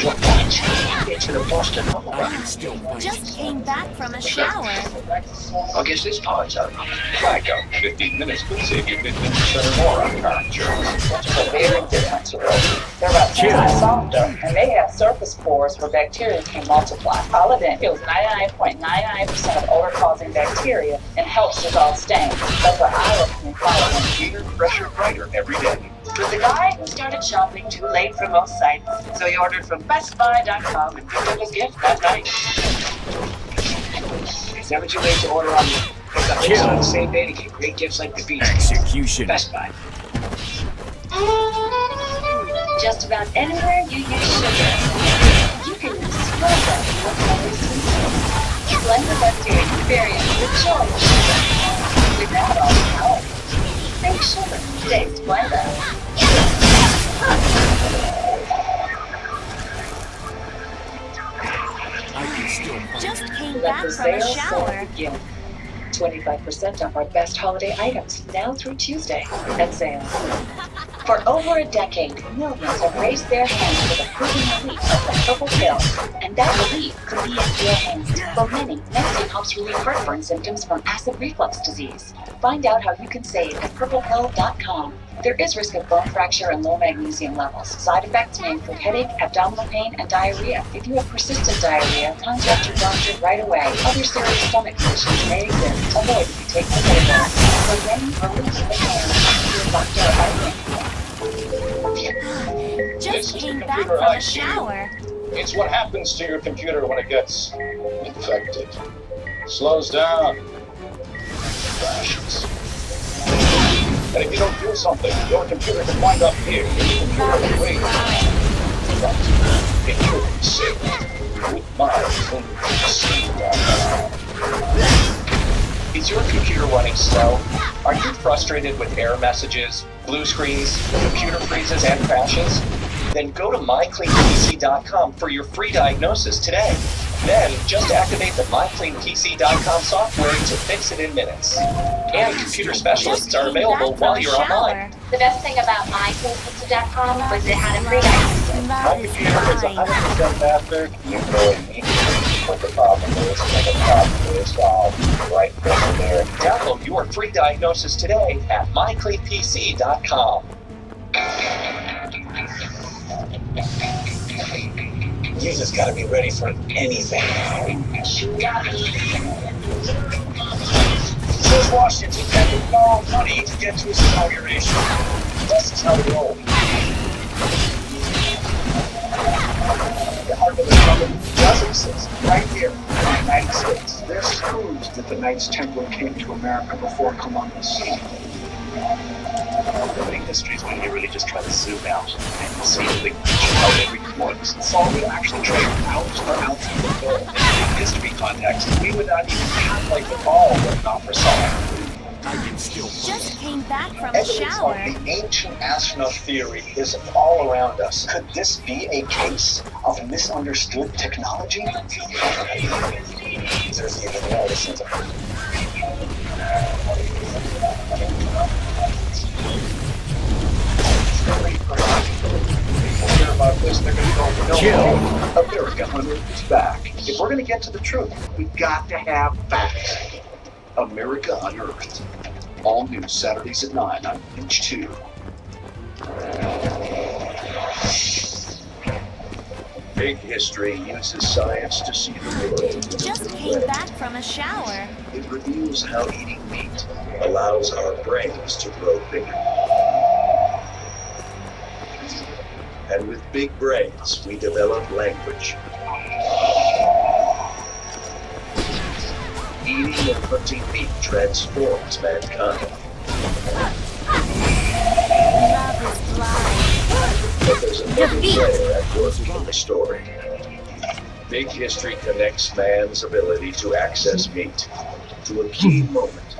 What into the Boston Harbor. Just came back from a shower. I guess this part's over. Back up 15 minutes could save you 15% or more on car insurance. It's a very different material. They're about 10 times softer, and they have surface pores where bacteria can multiply. Polydent kills 99.99% of odor-causing bacteria and helps dissolve stains. That's why I recommend Polydent. Cleaner, fresher, brighter every day. Was the guy who started shopping too late for most sites, so he ordered from BestBuy.com and picked up his gift that night. It's never too late to order on pick up on the same day to get great gifts like the beach. Execution. Best Buy. Just about anywhere you use sugar, you can Splenda with every season. Splenda bacteria experience with choice sugar. Without all the calories. Think sugar. Taste Splenda. Just came Let back the from a sales shower. begin. 25% off our best holiday items now through Tuesday at sales. For over a decade, millions have raised their hands for the proven relief of the purple pill, and that relief could be in your hands. For many, medicine helps relieve heartburn symptoms from acid reflux disease. Find out how you can save at purplepill.com. There is risk of bone fracture and low magnesium levels. Side effects may include headache, abdominal pain, and diarrhea. If you have persistent diarrhea, contact your doctor right away. Other serious stomach conditions may exist. Avoid if you take the pill. For many, relief in the hands of your doctor. Just came back from a shower. It's what happens to your computer when it gets infected. Slows down. Crashes. And if you don't do something, your computer can wind up here. Your computer can wait. But it could be saved with my PC.com. Is your computer running slow? Are you frustrated with error messages, blue screens, computer freezes, and crashes? Then go to mycleanpc.com for your free diagnosis today. Then just activate the mycleanpc.com software to fix it in minutes. And computer specialists are available while you're online. The best thing about mycleanpizza.com was it had a free diagnosis. My computer is 100% faster. You know immediately what the problem is, and the problem is solved right then and there. Download your free diagnosis today at mycleanpc.com. You just gotta be ready for anything. George Washington had to borrow money to get to his inauguration. This is how we roll. The Ark of the Covenant does exist right here in the United States. This proves that the Knights Templar came to America before Columbus. Studying history is when you really just try to zoom out and see the big picture, how everything works. Saul would actually trade ounce for ounce of the gold. In history context, we would not even calculate the ball were it not for Saul. I can still fight. Just came back from a Evidence shower. of the ancient astronaut theory is all around us. Could this be a case of misunderstood technology? There's even more. Listen to her. Hear about this, they're going to go, no, America is back. If we're going to get to the truth, we've got to have facts. America Unearthed. All new Saturdays at 9 on Inch 2. Big History uses science to see the world in a Just new came way. back from a shower. It reveals how eating meat allows our brains to grow bigger. And with big brains, we develop language. Eating and hunting meat transforms mankind. Love is blind. But there's another Defeat. player at work in the story. Big History connects man's ability to access meat to a key moment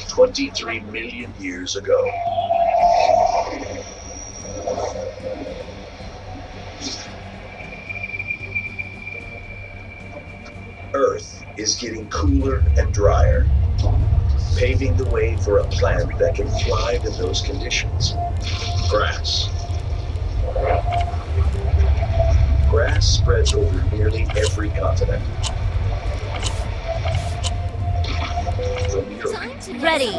23 million years ago. Earth is getting cooler and drier, paving the way for a plant that can thrive in those conditions. Grass. Grass spreads over nearly every continent. From Europe Ready.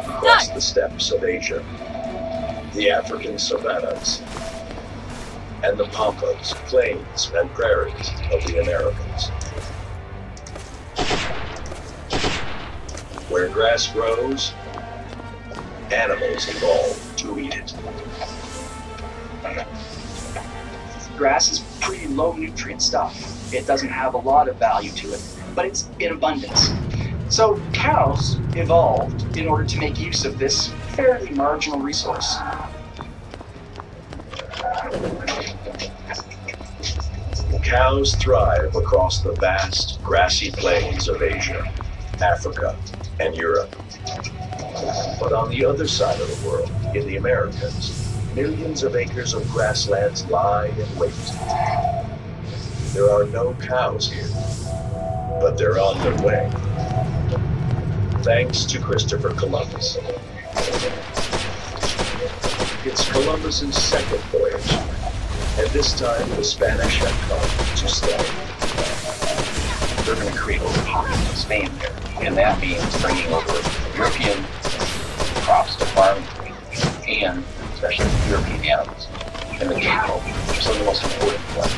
across the steppes of Asia, the African savannas, and the pampas, plains, and prairies of the Americas. Where grass grows, animals evolve to eat it. Grass is pretty low nutrient stuff. It doesn't have a lot of value to it, but it's in abundance. So cows evolved in order to make use of this fairly marginal resource. Cows thrive across the vast grassy plains of Asia, Africa, and Europe. But on the other side of the world, in the Americas, millions of acres of grasslands lie in wait. There are no cows here, but they're on their way. Thanks to Christopher Columbus. It's Columbus's second voyage, and this time the Spanish have come to stay. They're going to create a pocket of Spain there, and that means bringing over European crops to farming and especially European animals. And the cattle are some of the most important ones.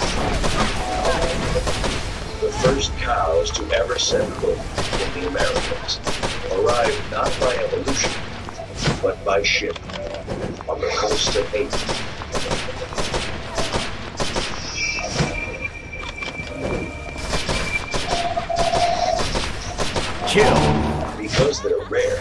The first cows to ever set foot in the Americas arrived not by evolution, but by ship on the coast of Haiti. Kill. Because they're rare,